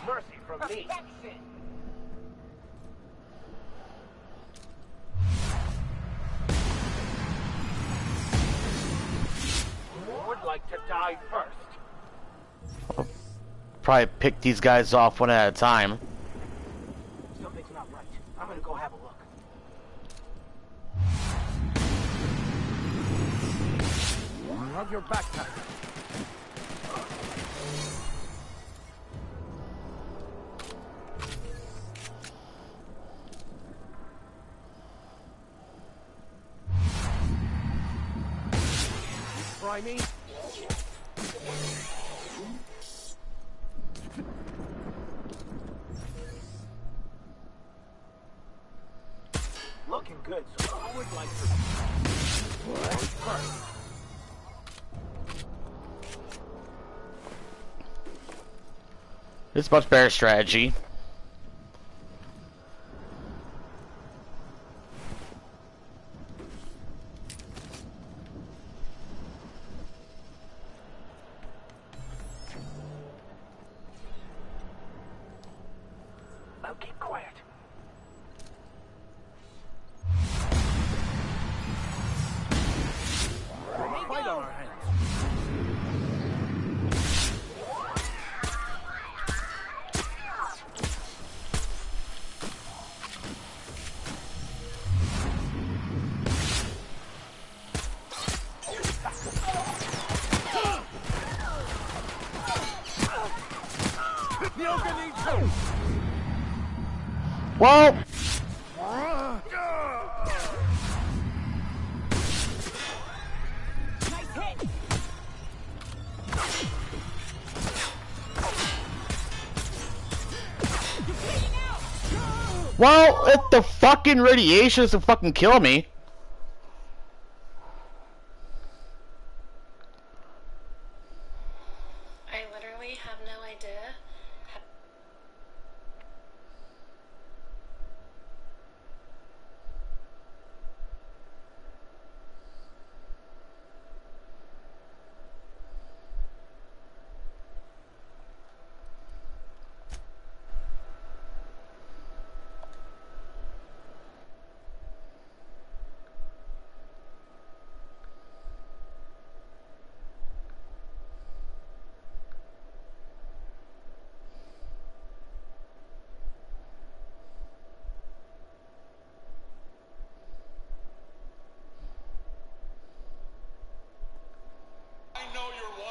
Mercy from me. Who would like to die first? Probably pick these guys off one at a time. Something's not right. I'm gonna go have a look. Have your backpack. Try me. Looking good, so I would like to... First. It's much better strategy. Now keep quiet. Fight on our hands. Well, well, if the fucking radiation doesn't fucking kill me. I literally have no idea.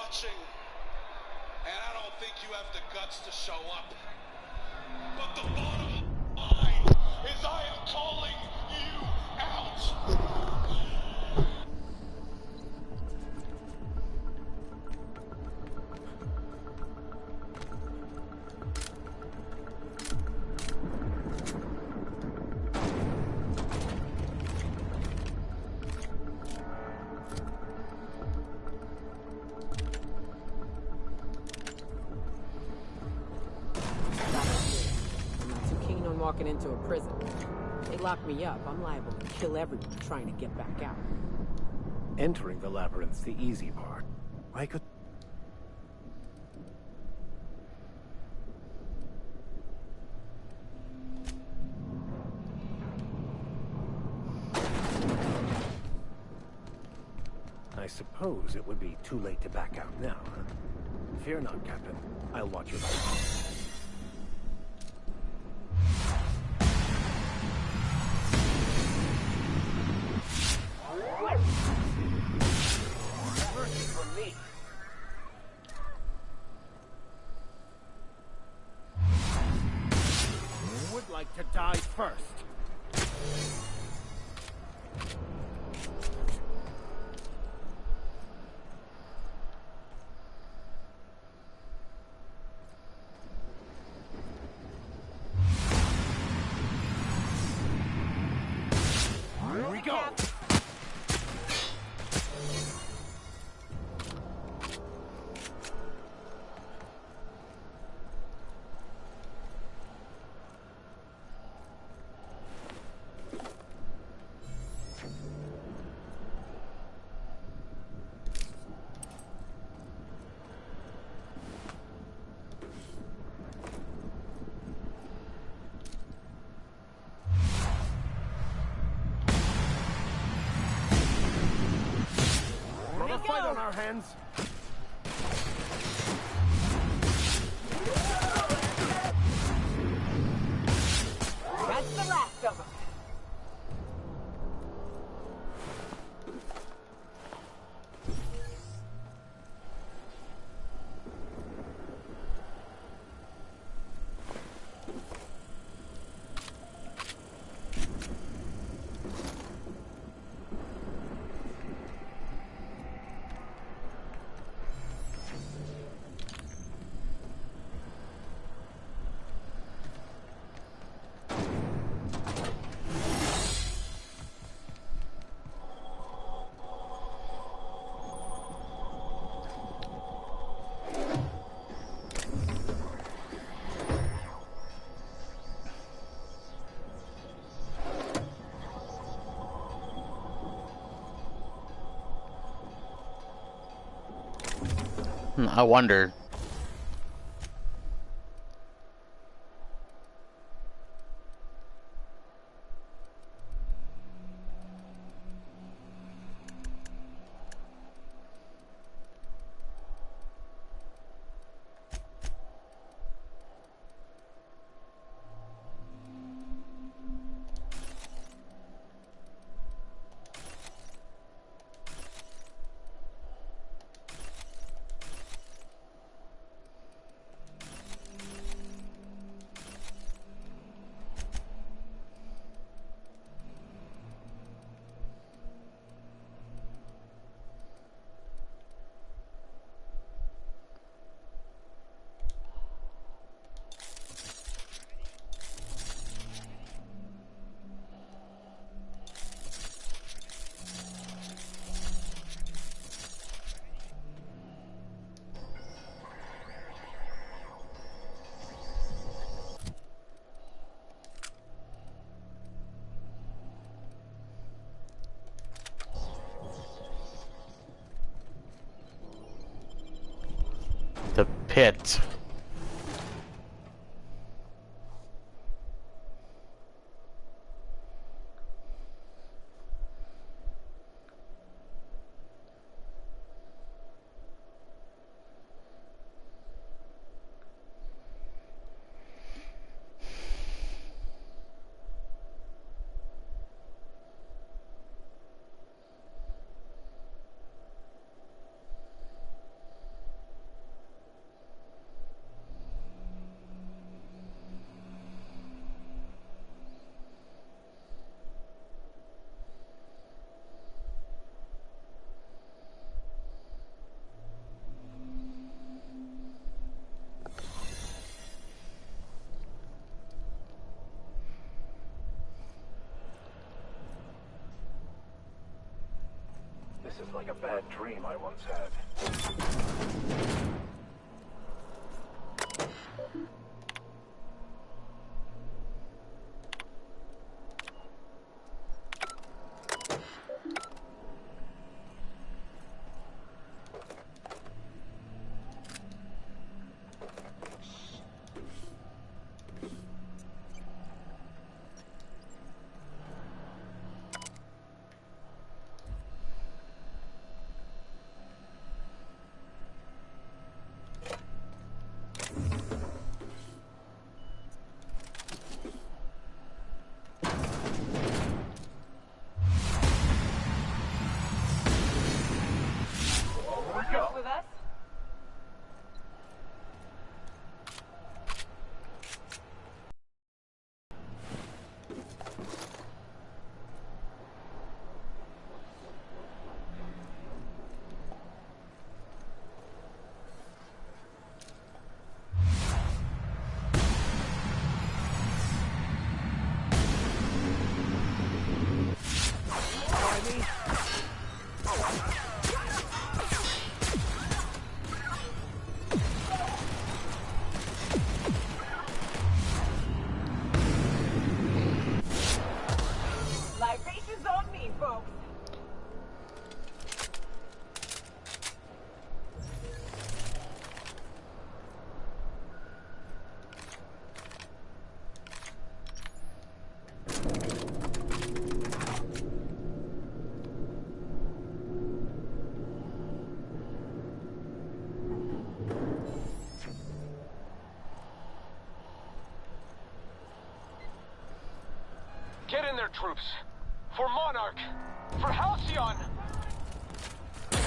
watching, and I don't think you have the guts to show up. But the bottom line is I am calling you out. Walking into a prison. They lock me up, I'm liable to kill everyone trying to get back out. Entering the labyrinth's the easy part. I could... I suppose it would be too late to back out now, huh? Fear not, Captain. I'll watch your back. Would like to die first. Here we go. Another fight on our hands. That's the last of them. I wonder. The pit. This is like a bad dream I once had. With us? Libations on me, folks. Get in there, troops. For Monarch. For Halcyon. Here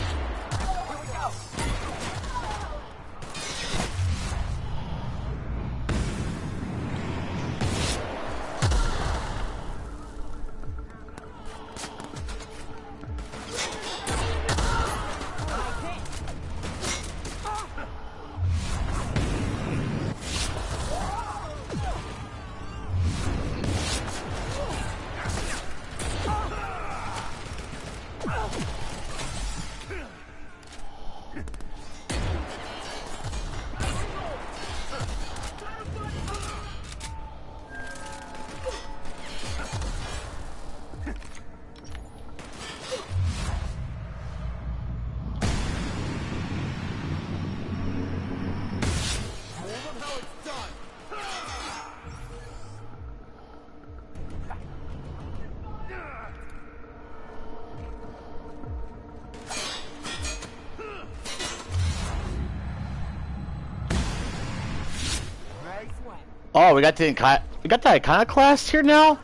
we go. Oh, we got the iconoclast here now?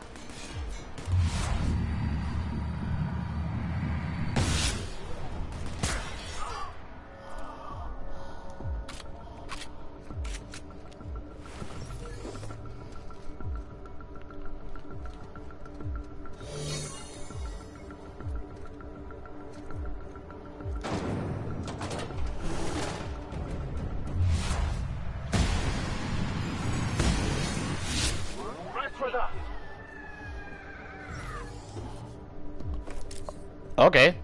Okay.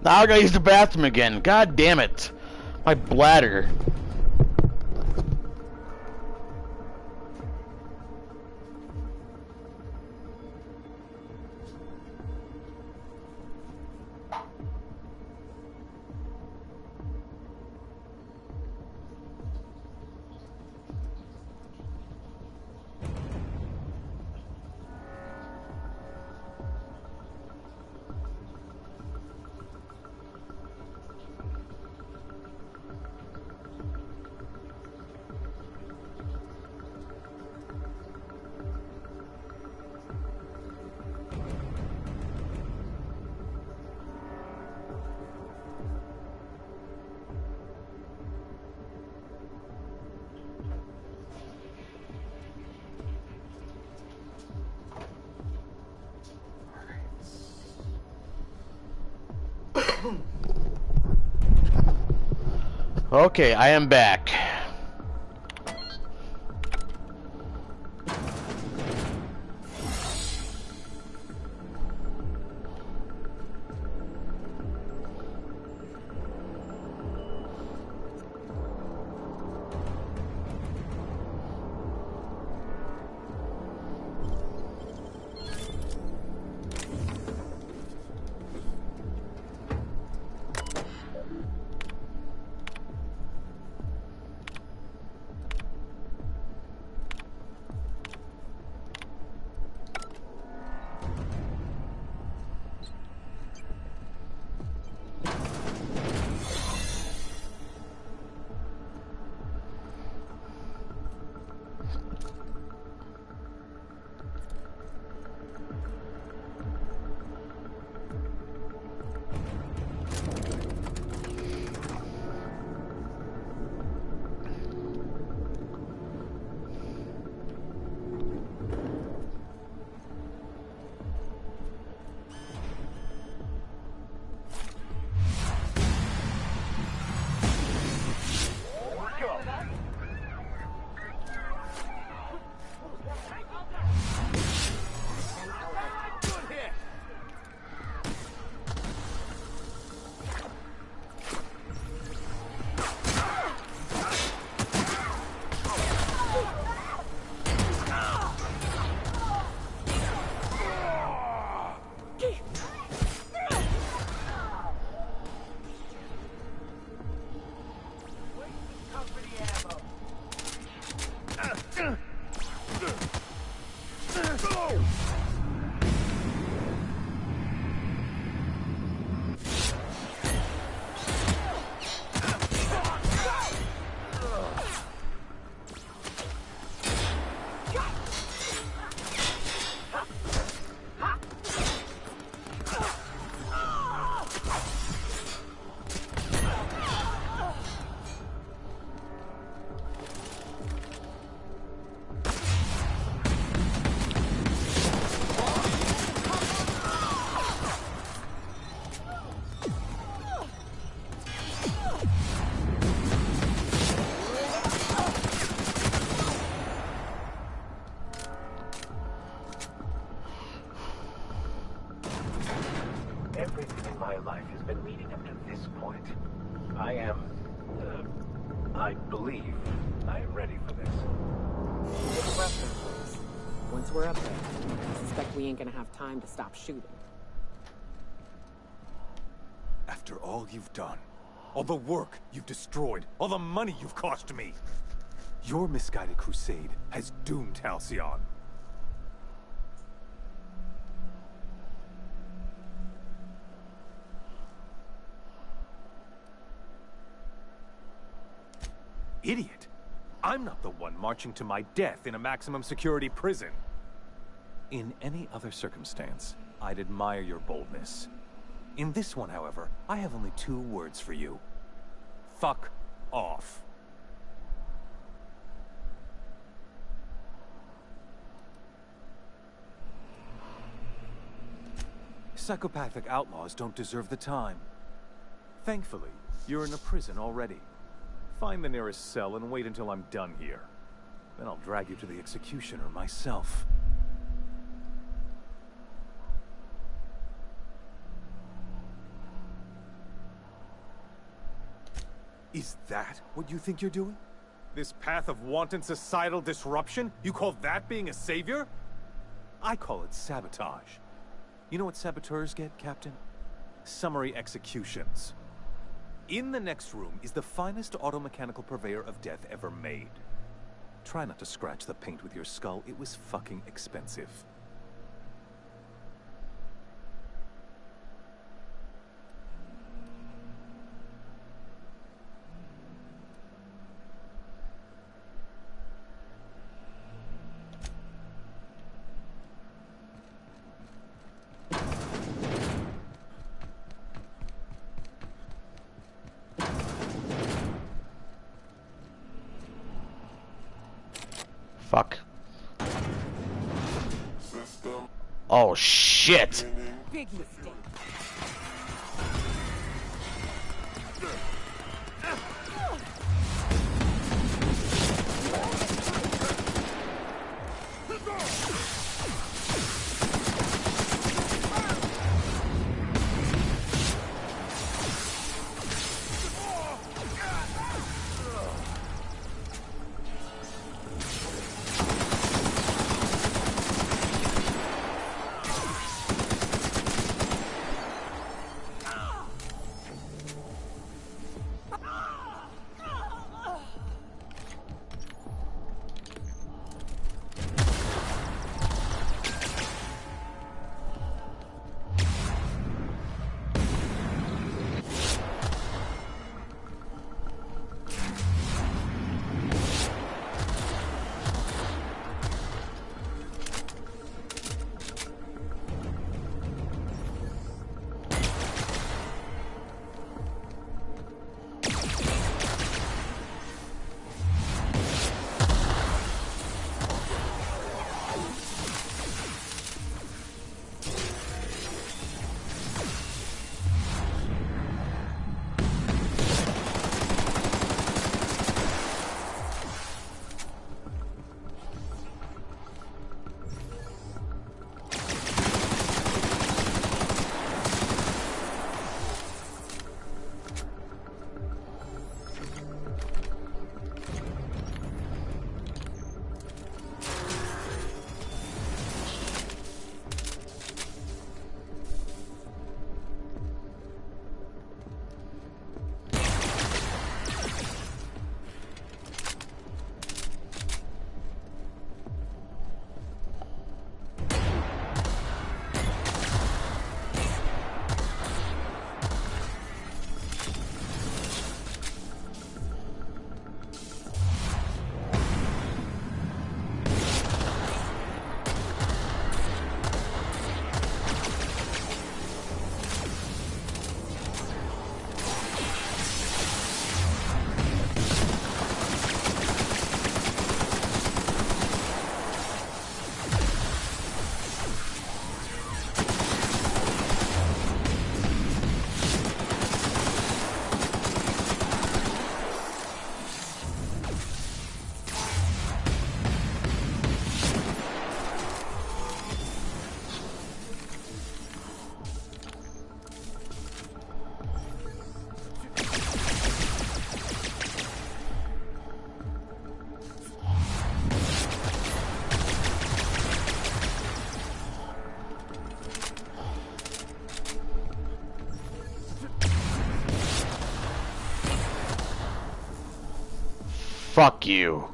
Now I gotta use the bathroom again. God damn it. My bladder. Okay, I am back. Everything in my life has been leading up to this point. I believe I'm ready for this. Take a breath, please. Once we're up there, I suspect we ain't gonna have time to stop shooting. After all you've done, all the work you've destroyed, all the money you've cost me, your misguided crusade has doomed Halcyon. Idiot! I'm not the one marching to my death in a maximum security prison. In any other circumstance, I'd admire your boldness. In this one, however, I have only 2 words for you. Fuck off. Psychopathic outlaws don't deserve the time. Thankfully, you're in a prison already. Find the nearest cell and wait until I'm done here. Then I'll drag you to the executioner myself. Is that what you think you're doing? This path of wanton societal disruption? You call that being a savior? I call it sabotage. You know what saboteurs get, Captain? Summary executions. In the next room is the finest automechanical purveyor of death ever made. Try not to scratch the paint with your skull. It was fucking expensive. Fuck. Oh shit! Big mistake. Fuck you.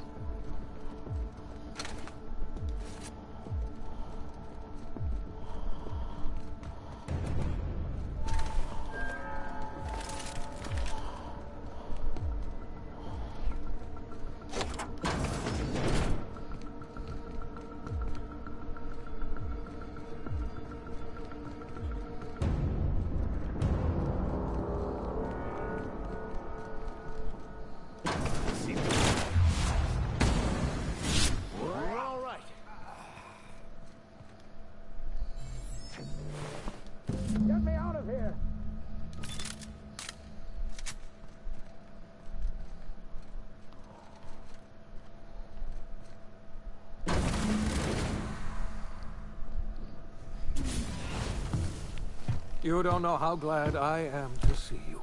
You don't know how glad I am to see you.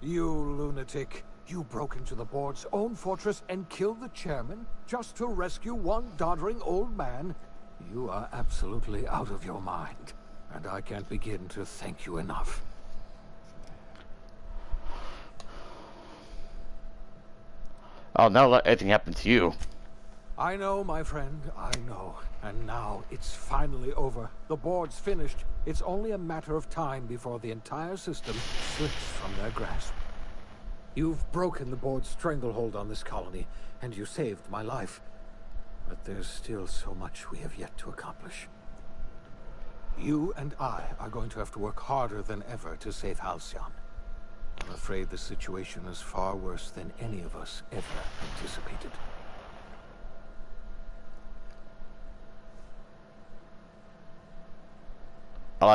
You lunatic. You broke into the board's own fortress and killed the chairman just to rescue one doddering old man? You are absolutely out of your mind, and I can't begin to thank you enough. I'll never let anything happen to you. I know, my friend, I know. And now it's finally over. The board's finished. It's only a matter of time before the entire system slips from their grasp. You've broken the board's stranglehold on this colony, and you saved my life. But there's still so much we have yet to accomplish. You and I are going to have to work harder than ever to save Halcyon. I'm afraid the situation is far worse than any of us ever anticipated. I don't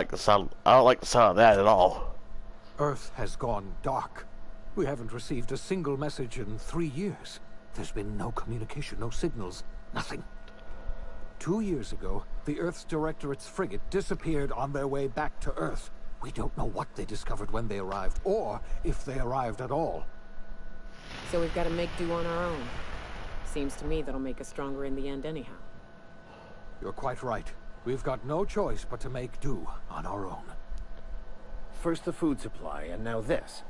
like the sound of that at all. Earth has gone dark. We haven't received a single message in 3 years. There's been no communication, no signals, nothing. 2 years ago, the Earth's Directorate's frigate disappeared on their way back to Earth. We don't know what they discovered when they arrived, or if they arrived at all. So we've got to make do on our own. Seems to me that'll make us stronger in the end anyhow. You're quite right. We've got no choice but to make do on our own. First the food supply, and now this.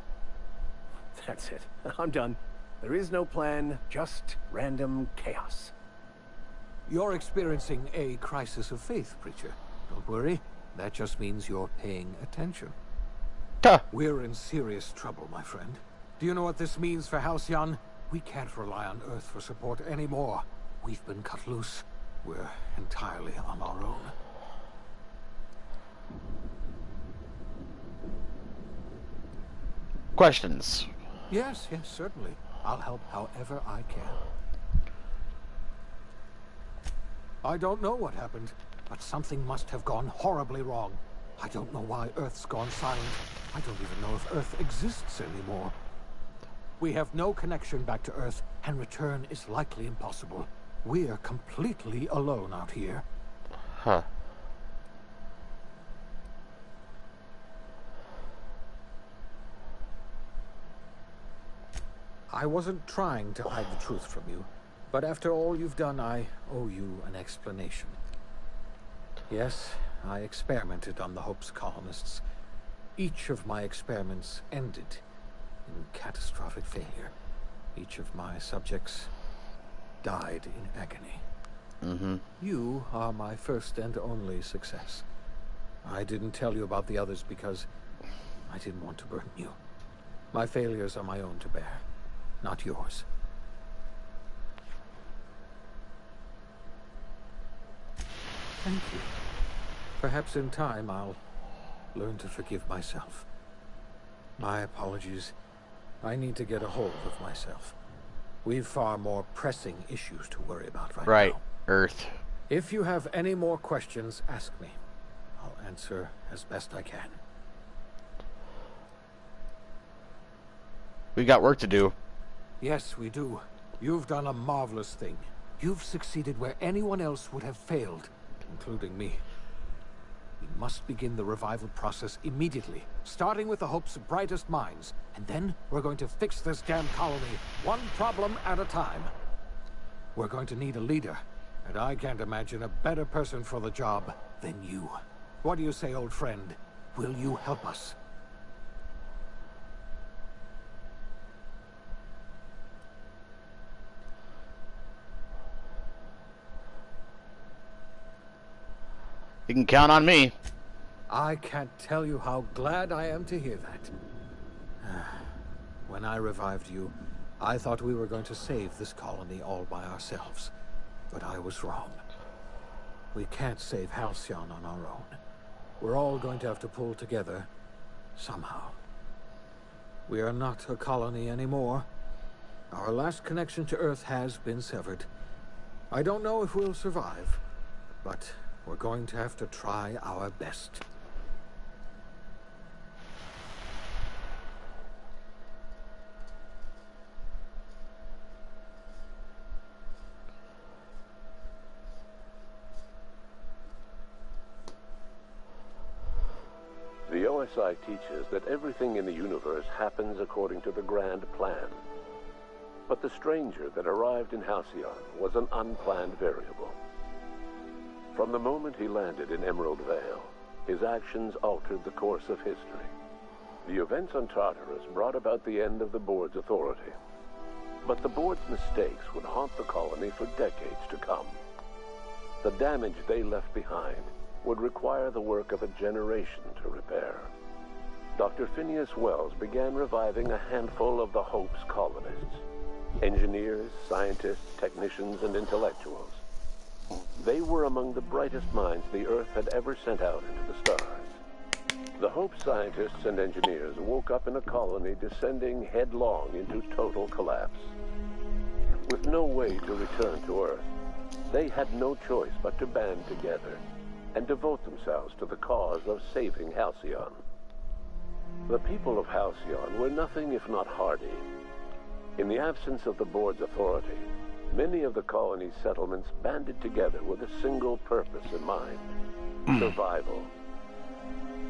That's it. I'm done. There is no plan, just random chaos. You're experiencing a crisis of faith, Preacher. Don't worry. That just means you're paying attention. We're in serious trouble, my friend. Do you know what this means for Halcyon? We can't rely on Earth for support anymore. We've been cut loose. We're entirely on our own. Questions? Yes, certainly. I'll help however I can. I don't know what happened, but something must have gone horribly wrong. I don't know why Earth's gone silent. I don't even know if Earth exists anymore. We have no connection back to Earth, and return is likely impossible. We're completely alone out here. Huh. I wasn't trying to hide the truth from you, but after all you've done, I owe you an explanation. Yes, I experimented on the Hope's colonists. Each of my experiments ended in catastrophic failure. Each of my subjects died in agony. You are my first and only success. I didn't tell you about the others because I didn't want to burden you. My failures are my own to bear, not yours. Thank you. Perhaps in time I'll learn to forgive myself. My apologies. I need to get a hold of myself. We've far more pressing issues to worry about right now. Earth. If you have any more questions, ask me. I'll answer as best I can. We got work to do. Yes, we do. You've done a marvelous thing. You've succeeded where anyone else would have failed, including me. We must begin the revival process immediately, starting with the Hope's brightest minds. And then we're going to fix this damn colony, one problem at a time. We're going to need a leader, and I can't imagine a better person for the job than you. What do you say, old friend? Will you help us? You can count on me. I can't tell you how glad I am to hear that. When I revived you, I thought we were going to save this colony all by ourselves. But I was wrong. We can't save Halcyon on our own. We're all going to have to pull together, somehow. We are not a colony anymore. Our last connection to Earth has been severed. I don't know if we'll survive, but we're going to have to try our best. The Psi teaches that everything in the universe happens according to the grand plan. But the stranger that arrived in Halcyon was an unplanned variable. From the moment he landed in Emerald Vale, his actions altered the course of history. The events on Tartarus brought about the end of the Board's authority. But the Board's mistakes would haunt the colony for decades to come. The damage they left behind would require the work of a generation to repair. Dr. Phineas Wells began reviving a handful of the Hope's colonists. Engineers, scientists, technicians, and intellectuals. They were among the brightest minds the Earth had ever sent out into the stars. The Hope scientists and engineers woke up in a colony descending headlong into total collapse. With no way to return to Earth, they had no choice but to band together and devote themselves to the cause of saving Halcyon. The people of Halcyon were nothing if not hardy. In the absence of the Board's authority, many of the colony's settlements banded together with a single purpose in mind: survival.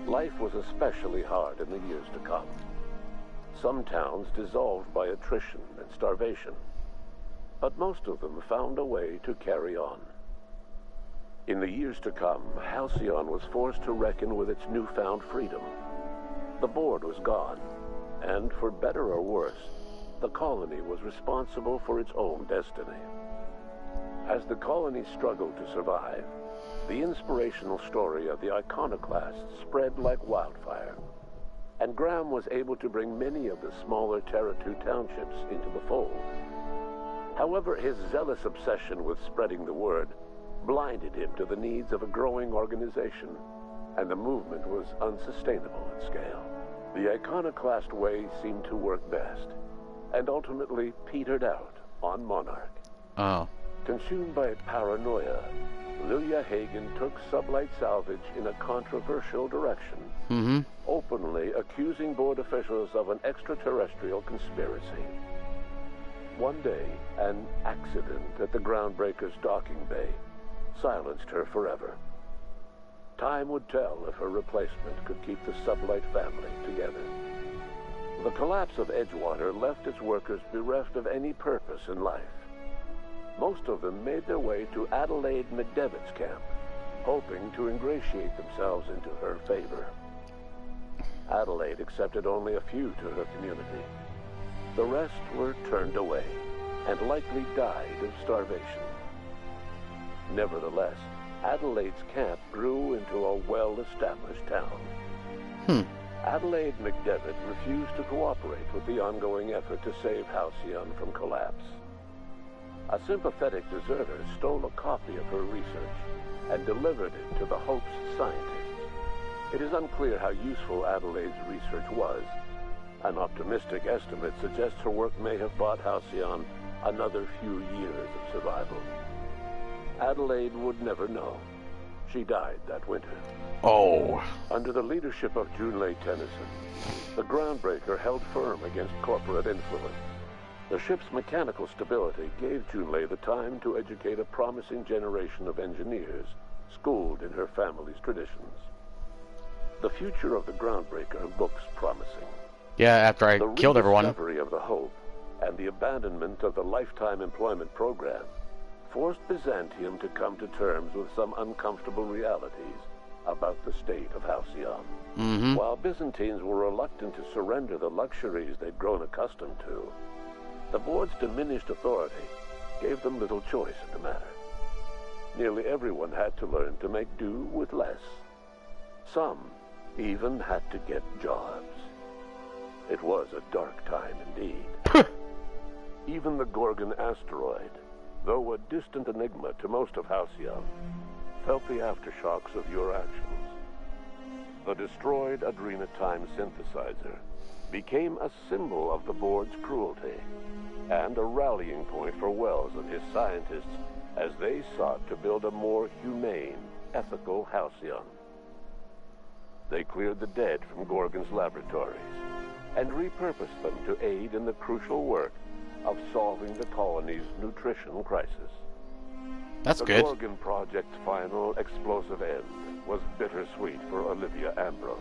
Life was especially hard in the years to come. Some towns dissolved by attrition and starvation, but most of them found a way to carry on. In the years to come, Halcyon was forced to reckon with its newfound freedom. The Board was gone, and for better or worse, the colony was responsible for its own destiny. As the colony struggled to survive, the inspirational story of the Iconoclasts spread like wildfire, and Graham was able to bring many of the smaller Terra 2 townships into the fold. However, his zealous obsession with spreading the word blinded him to the needs of a growing organization, and the movement was unsustainable at scale. The Iconoclast way seemed to work best, and ultimately petered out on Monarch. Oh. Consumed by paranoia, Lilia Hagen took Sublight Salvage in a controversial direction, openly accusing Board officials of an extraterrestrial conspiracy. One day, an accident at the Groundbreaker's docking bay silenced her forever. Time would tell if her replacement could keep the Sublight family together. The collapse of Edgewater left its workers bereft of any purpose in life. Most of them made their way to Adelaide McDevitt's camp, hoping to ingratiate themselves into her favor. Adelaide accepted only a few to her community. The rest were turned away, and likely died of starvation. Nevertheless, Adelaide's camp grew into a well-established town. Adelaide McDevitt refused to cooperate with the ongoing effort to save Halcyon from collapse. A sympathetic deserter stole a copy of her research and delivered it to the Hope's scientists. It is unclear how useful Adelaide's research was. An optimistic estimate suggests her work may have bought Halcyon another few years of survival. Adelaide would never know. She died that winter. Oh. Under the leadership of Junlei Tennyson, the Groundbreaker held firm against corporate influence. The ship's mechanical stability gave Junlei the time to educate a promising generation of engineers, schooled in her family's traditions. The future of the Groundbreaker looks promising. Yeah, after I killed everyone. The rediscovery of the Hope and the abandonment of the lifetime employment program forced Byzantium to come to terms with some uncomfortable realities about the state of Halcyon. While Byzantines were reluctant to surrender the luxuries they'd grown accustomed to, the Board's diminished authority gave them little choice in the matter. Nearly everyone had to learn to make do with less. Some even had to get jobs. It was a dark time indeed. Even the Gorgon asteroid, though a distant enigma to most of Halcyon, felt the aftershocks of your actions. The destroyed Adrenatime synthesizer became a symbol of the Board's cruelty, and a rallying point for Wells and his scientists as they sought to build a more humane, ethical Halcyon. They cleared the dead from Gorgon's laboratories and repurposed them to aid in the crucial work of solving the colony's nutrition crisis. That's good. The Gorgon Project's final explosive end was bittersweet for Olivia Ambrose.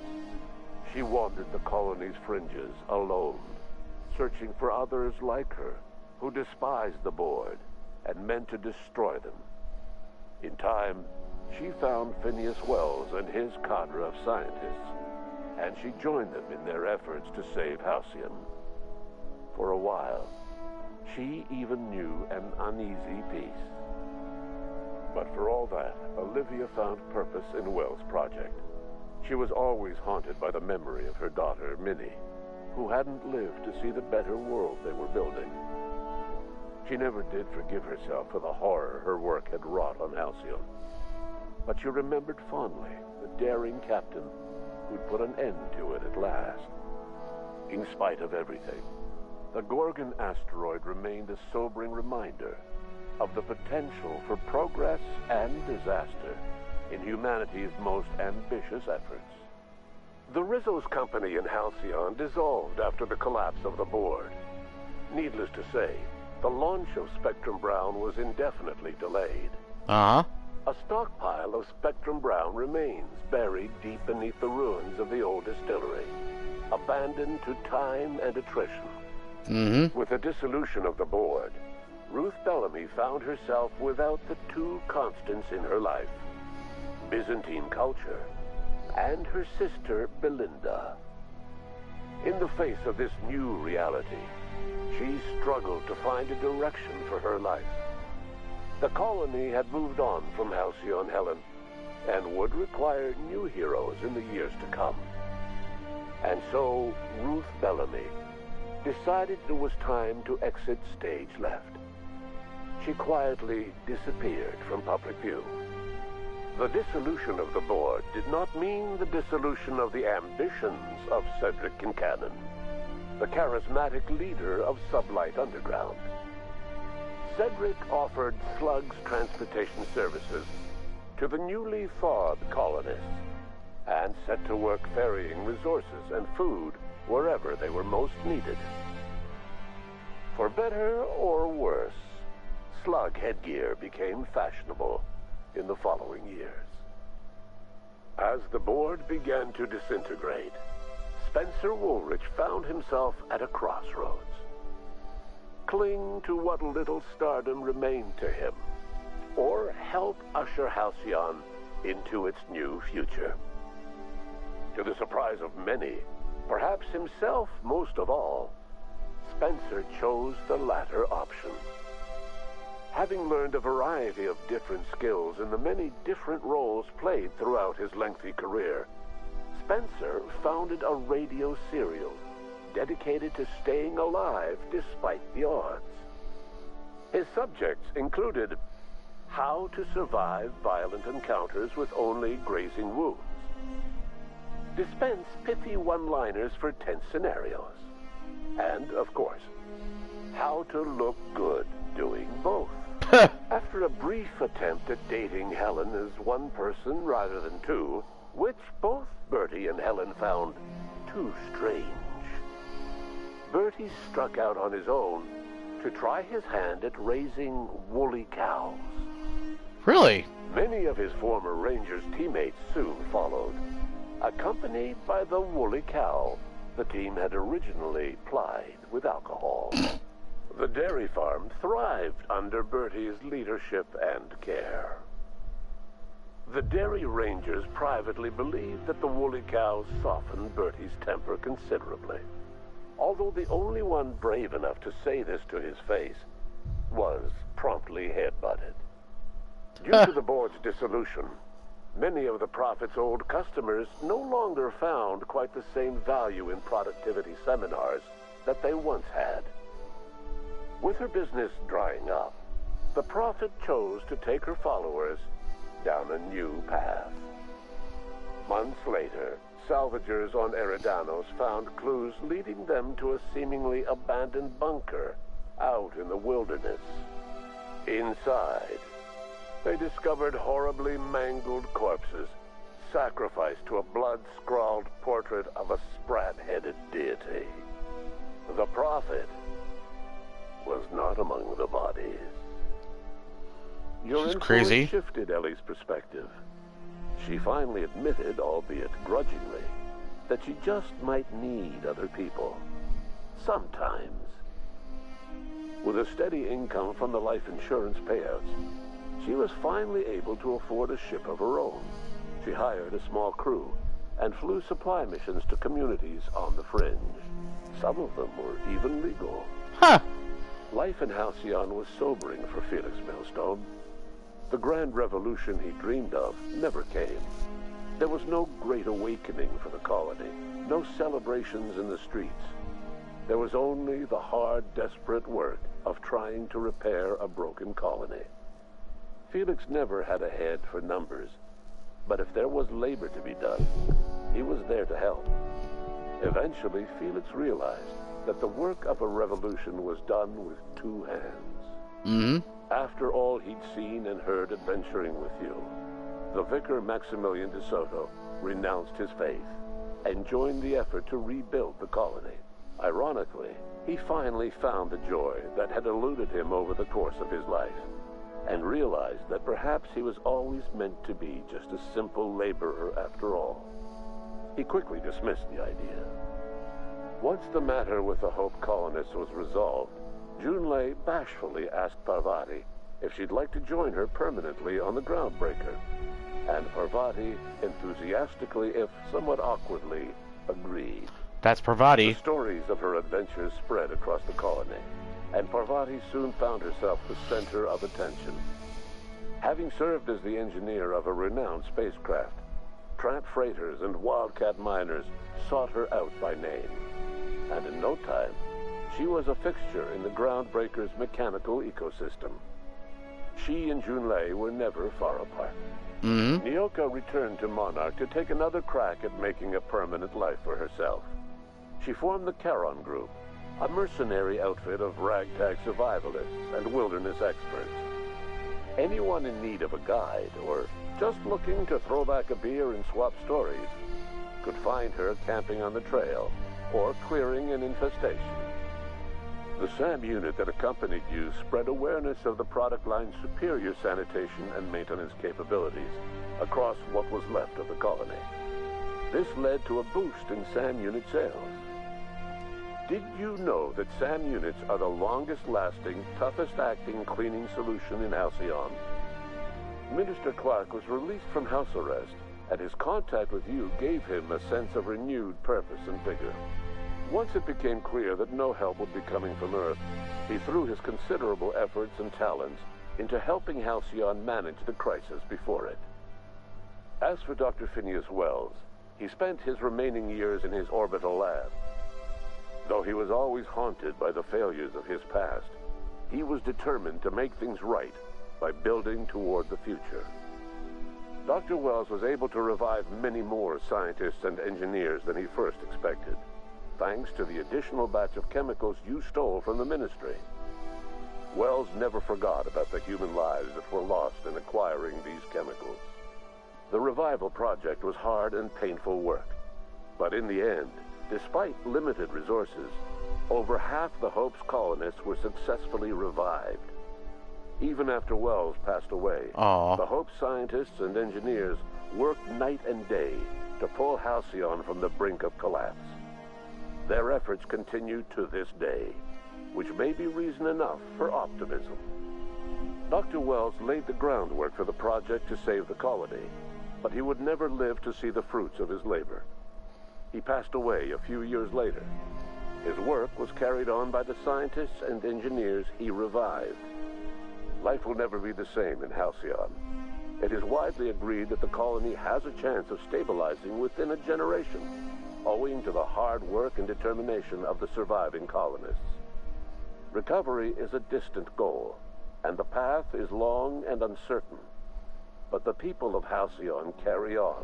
She wandered the colony's fringes alone, searching for others like her who despised the Board and meant to destroy them. In time, she found Phineas Wells and his cadre of scientists, and she joined them in their efforts to save Halcyon. For a while, she even knew an uneasy peace. But for all that, Olivia found purpose in Wells' project. She was always haunted by the memory of her daughter, Minnie, who hadn't lived to see the better world they were building. She never did forgive herself for the horror her work had wrought on Halcyon. But she remembered fondly the daring captain who'd put an end to it at last. In spite of everything, the Gorgon asteroid remained a sobering reminder of the potential for progress and disaster in humanity's most ambitious efforts. The Rizzo's company in Halcyon dissolved after the collapse of the Board. Needless to say, the launch of Spectrum Brown was indefinitely delayed. Uh-huh. A stockpile of Spectrum Brown remains buried deep beneath the ruins of the old distillery, abandoned to time and attrition. Mm-hmm. With the dissolution of the Board, Ruth Bellamy found herself without the two constants in her life: Byzantine culture and her sister Belinda. In the face of this new reality, she struggled to find a direction for her life. The colony had moved on from Halcyon Helen and would require new heroes in the years to come. And so Ruth Bellamy decided it was time to exit stage left. She quietly disappeared from public view. The dissolution of the Board did not mean the dissolution of the ambitions of Cedric Kincannon, the charismatic leader of Sublight Underground. Cedric offered Slug's transportation services to the newly thawed colonists and set to work ferrying resources and food wherever they were most needed. For better or worse, Slug headgear became fashionable in the following years. As the Board began to disintegrate, Spencer Woolrich found himself at a crossroads. Cling to what little stardom remained to him, or help usher Halcyon into its new future. To the surprise of many, perhaps himself most of all, Spencer chose the latter option. Having learned a variety of different skills in the many different roles played throughout his lengthy career, Spencer founded a radio serial dedicated to staying alive despite the odds. His subjects included how to survive violent encounters with only grazing wounds, dispense pithy one-liners for tense scenarios, and, of course, how to look good doing both. After a brief attempt at dating Helen as one person rather than two, which both Bertie and Helen found too strange, Bertie struck out on his own to try his hand at raising woolly cows. Really? Many of his former Rangers teammates soon followed, accompanied by the woolly cow the team had originally plied with alcohol. The dairy farm thrived under Bertie's leadership and care. The Dairy Rangers privately believed that the woolly cows softened Bertie's temper considerably, although the only one brave enough to say this to his face was promptly headbutted. Due to the Board's dissolution, many of the Prophet's old customers no longer found quite the same value in productivity seminars that they once had. With her business drying up, the Prophet chose to take her followers down a new path. Months later, salvagers on Eridanos found clues leading them to a seemingly abandoned bunker out in the wilderness. Inside, they discovered horribly mangled corpses, sacrificed to a blood-scrawled portrait of a sprat-headed deity. The Prophet was not among the bodies. Your influence crazy. Shifted Ellie's perspective. She finally admitted, albeit grudgingly, that she just might need other people. Sometimes. With a steady income from the life insurance payouts, she was finally able to afford a ship of her own. She hired a small crew and flew supply missions to communities on the fringe. Some of them were even legal. Huh. Life in Halcyon was sobering for Felix Millstone. The grand revolution he dreamed of never came. There was no great awakening for the colony, no celebrations in the streets. There was only the hard, desperate work of trying to repair a broken colony. Felix never had a head for numbers, but if there was labor to be done, he was there to help. Eventually, Felix realized that the work of a revolution was done with two hands. After all he'd seen and heard adventuring with you, the Vicar Maximilian de Soto renounced his faith and joined the effort to rebuild the colony. Ironically, he finally found the joy that had eluded him over the course of his life, and realized that perhaps he was always meant to be just a simple laborer after all. He quickly dismissed the idea. Once the matter with the Hope colonists was resolved, Junlei bashfully asked Parvati if she'd like to join her permanently on the Groundbreaker, and Parvati enthusiastically, if somewhat awkwardly, agreed. That's Parvati. The stories of her adventures spread across the colony, and Parvati soon found herself the center of attention. Having served as the engineer of a renowned spacecraft, tramp freighters and wildcat miners sought her out by name, and in no time, she was a fixture in the Groundbreaker's mechanical ecosystem. She and Junlei were never far apart. Nyoka returned to Monarch to take another crack at making a permanent life for herself. She formed the Charon Group, a mercenary outfit of ragtag survivalists and wilderness experts. Anyone in need of a guide, or just looking to throw back a beer and swap stories, could find her camping on the trail or clearing an infestation. The SAM unit that accompanied you spread awareness of the product line's superior sanitation and maintenance capabilities across what was left of the colony. This led to a boost in SAM unit sales. Did you know that SAM units are the longest-lasting, toughest-acting cleaning solution in Halcyon? Minister Clark was released from house arrest, and his contact with you gave him a sense of renewed purpose and vigor. Once it became clear that no help would be coming from Earth, he threw his considerable efforts and talents into helping Halcyon manage the crisis before it. As for Dr. Phineas Wells, he spent his remaining years in his orbital lab. Though he was always haunted by the failures of his past, he was determined to make things right by building toward the future. Dr. Wells was able to revive many more scientists and engineers than he first expected, thanks to the additional batch of chemicals you stole from the Ministry. Wells never forgot about the human lives that were lost in acquiring these chemicals. The revival project was hard and painful work, but in the end, despite limited resources, over half the Hope's colonists were successfully revived. Even after Wells passed away, the Hope scientists and engineers worked night and day to pull Halcyon from the brink of collapse. Their efforts continue to this day, which may be reason enough for optimism. Dr. Wells laid the groundwork for the project to save the colony, but he would never live to see the fruits of his labor. He passed away a few years later. His work was carried on by the scientists and engineers he revived. Life will never be the same in Halcyon. It is widely agreed that the colony has a chance of stabilizing within a generation, owing to the hard work and determination of the surviving colonists. Recovery is a distant goal, and the path is long and uncertain. But the people of Halcyon carry on,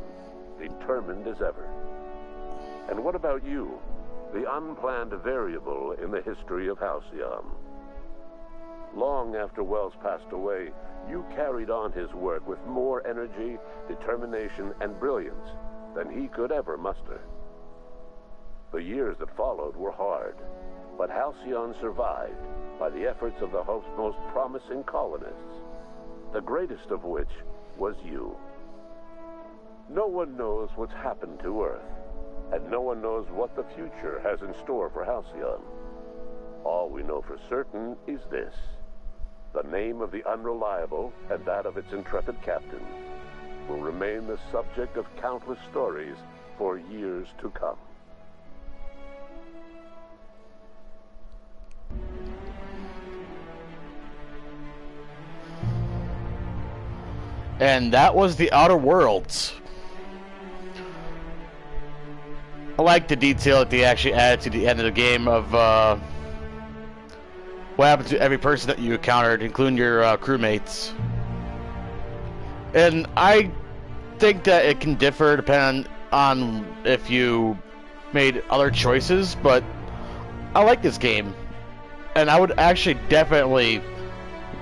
determined as ever. And what about you, the unplanned variable in the history of Halcyon? Long after Wells passed away, you carried on his work with more energy, determination, and brilliance than he could ever muster. The years that followed were hard, but Halcyon survived by the efforts of the Hope's most promising colonists, the greatest of which was you. No one knows what's happened to Earth, and no one knows what the future has in store for Halcyon. All we know for certain is this: the name of the Unreliable and that of its intrepid captain will remain the subject of countless stories for years to come. And that was The Outer Worlds. I like the detail that they actually added to the end of the game of what happened to every person that you encountered, including your crewmates. And I think that it can differ depending on if you made other choices, but I like this game. And I would actually definitely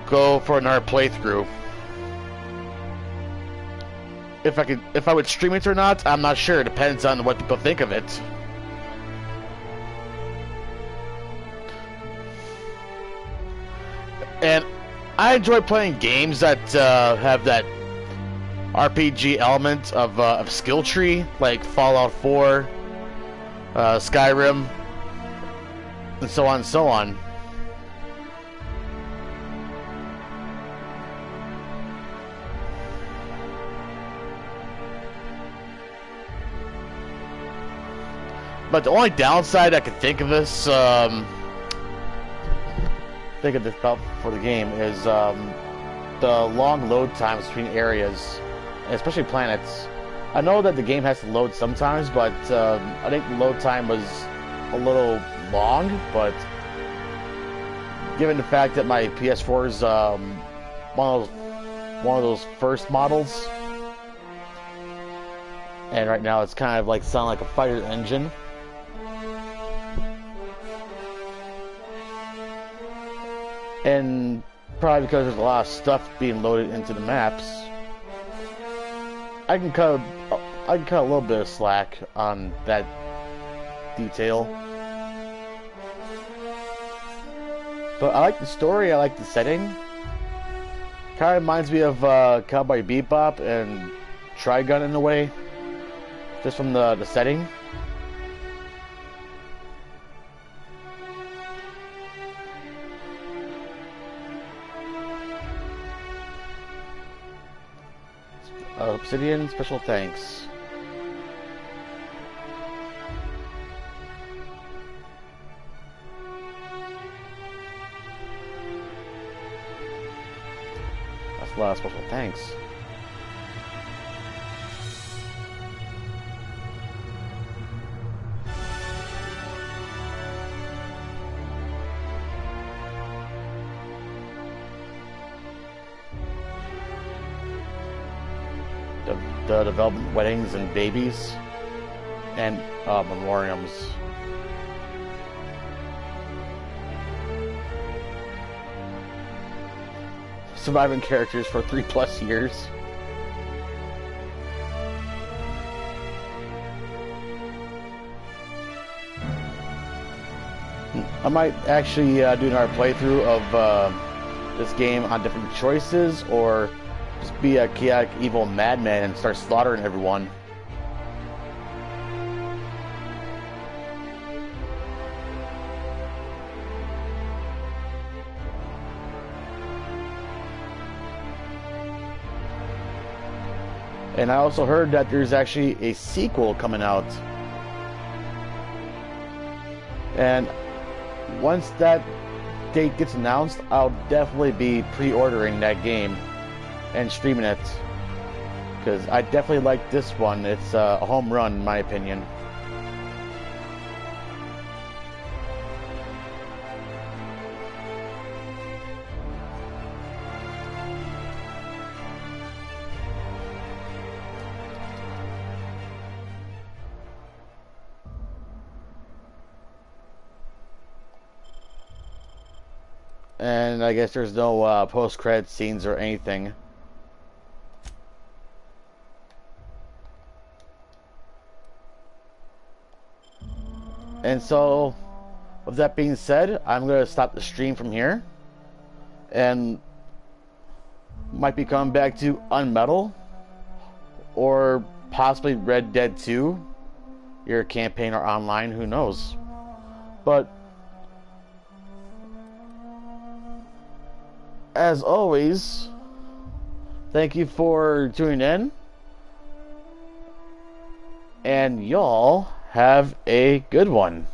go for another playthrough. If I would stream it or not, I'm not sure. It depends on what people think of it. And I enjoy playing games that have that RPG element of skill tree, like Fallout 4, Skyrim, and so on and so on. But the only downside I can think of this, about for the game is the long load times between areas, especially planets. I know that the game has to load sometimes, but I think the load time was a little long. But given the fact that my PS4 is one of those first models, and right now it's kind of like sound like a fighter engine. And probably because there's a lot of stuff being loaded into the maps, I can cut a little bit of slack on that detail. But I like the story, I like the setting. Kind of reminds me of Cowboy Bebop and Trigun in a way, just from the setting. Obsidian, special thanks. That's a lot of special thanks. The development weddings and babies and memoriams. Surviving characters for 3+ years. I might actually do another playthrough of this game on different choices, or just be a chaotic evil madman and start slaughtering everyone. And I also heard that there's actually a sequel coming out. And once that date gets announced, I'll definitely be pre-ordering that game and streaming it, because I definitely like this one. It's a home run in my opinion. And I guess there's no post-credit scenes or anything. And so, with that being said, I'm going to stop the stream from here. And might be coming back to Unmetal, or possibly Red Dead 2. your campaign or online, who knows. But as always, thank you for tuning in, and y'all have a good one.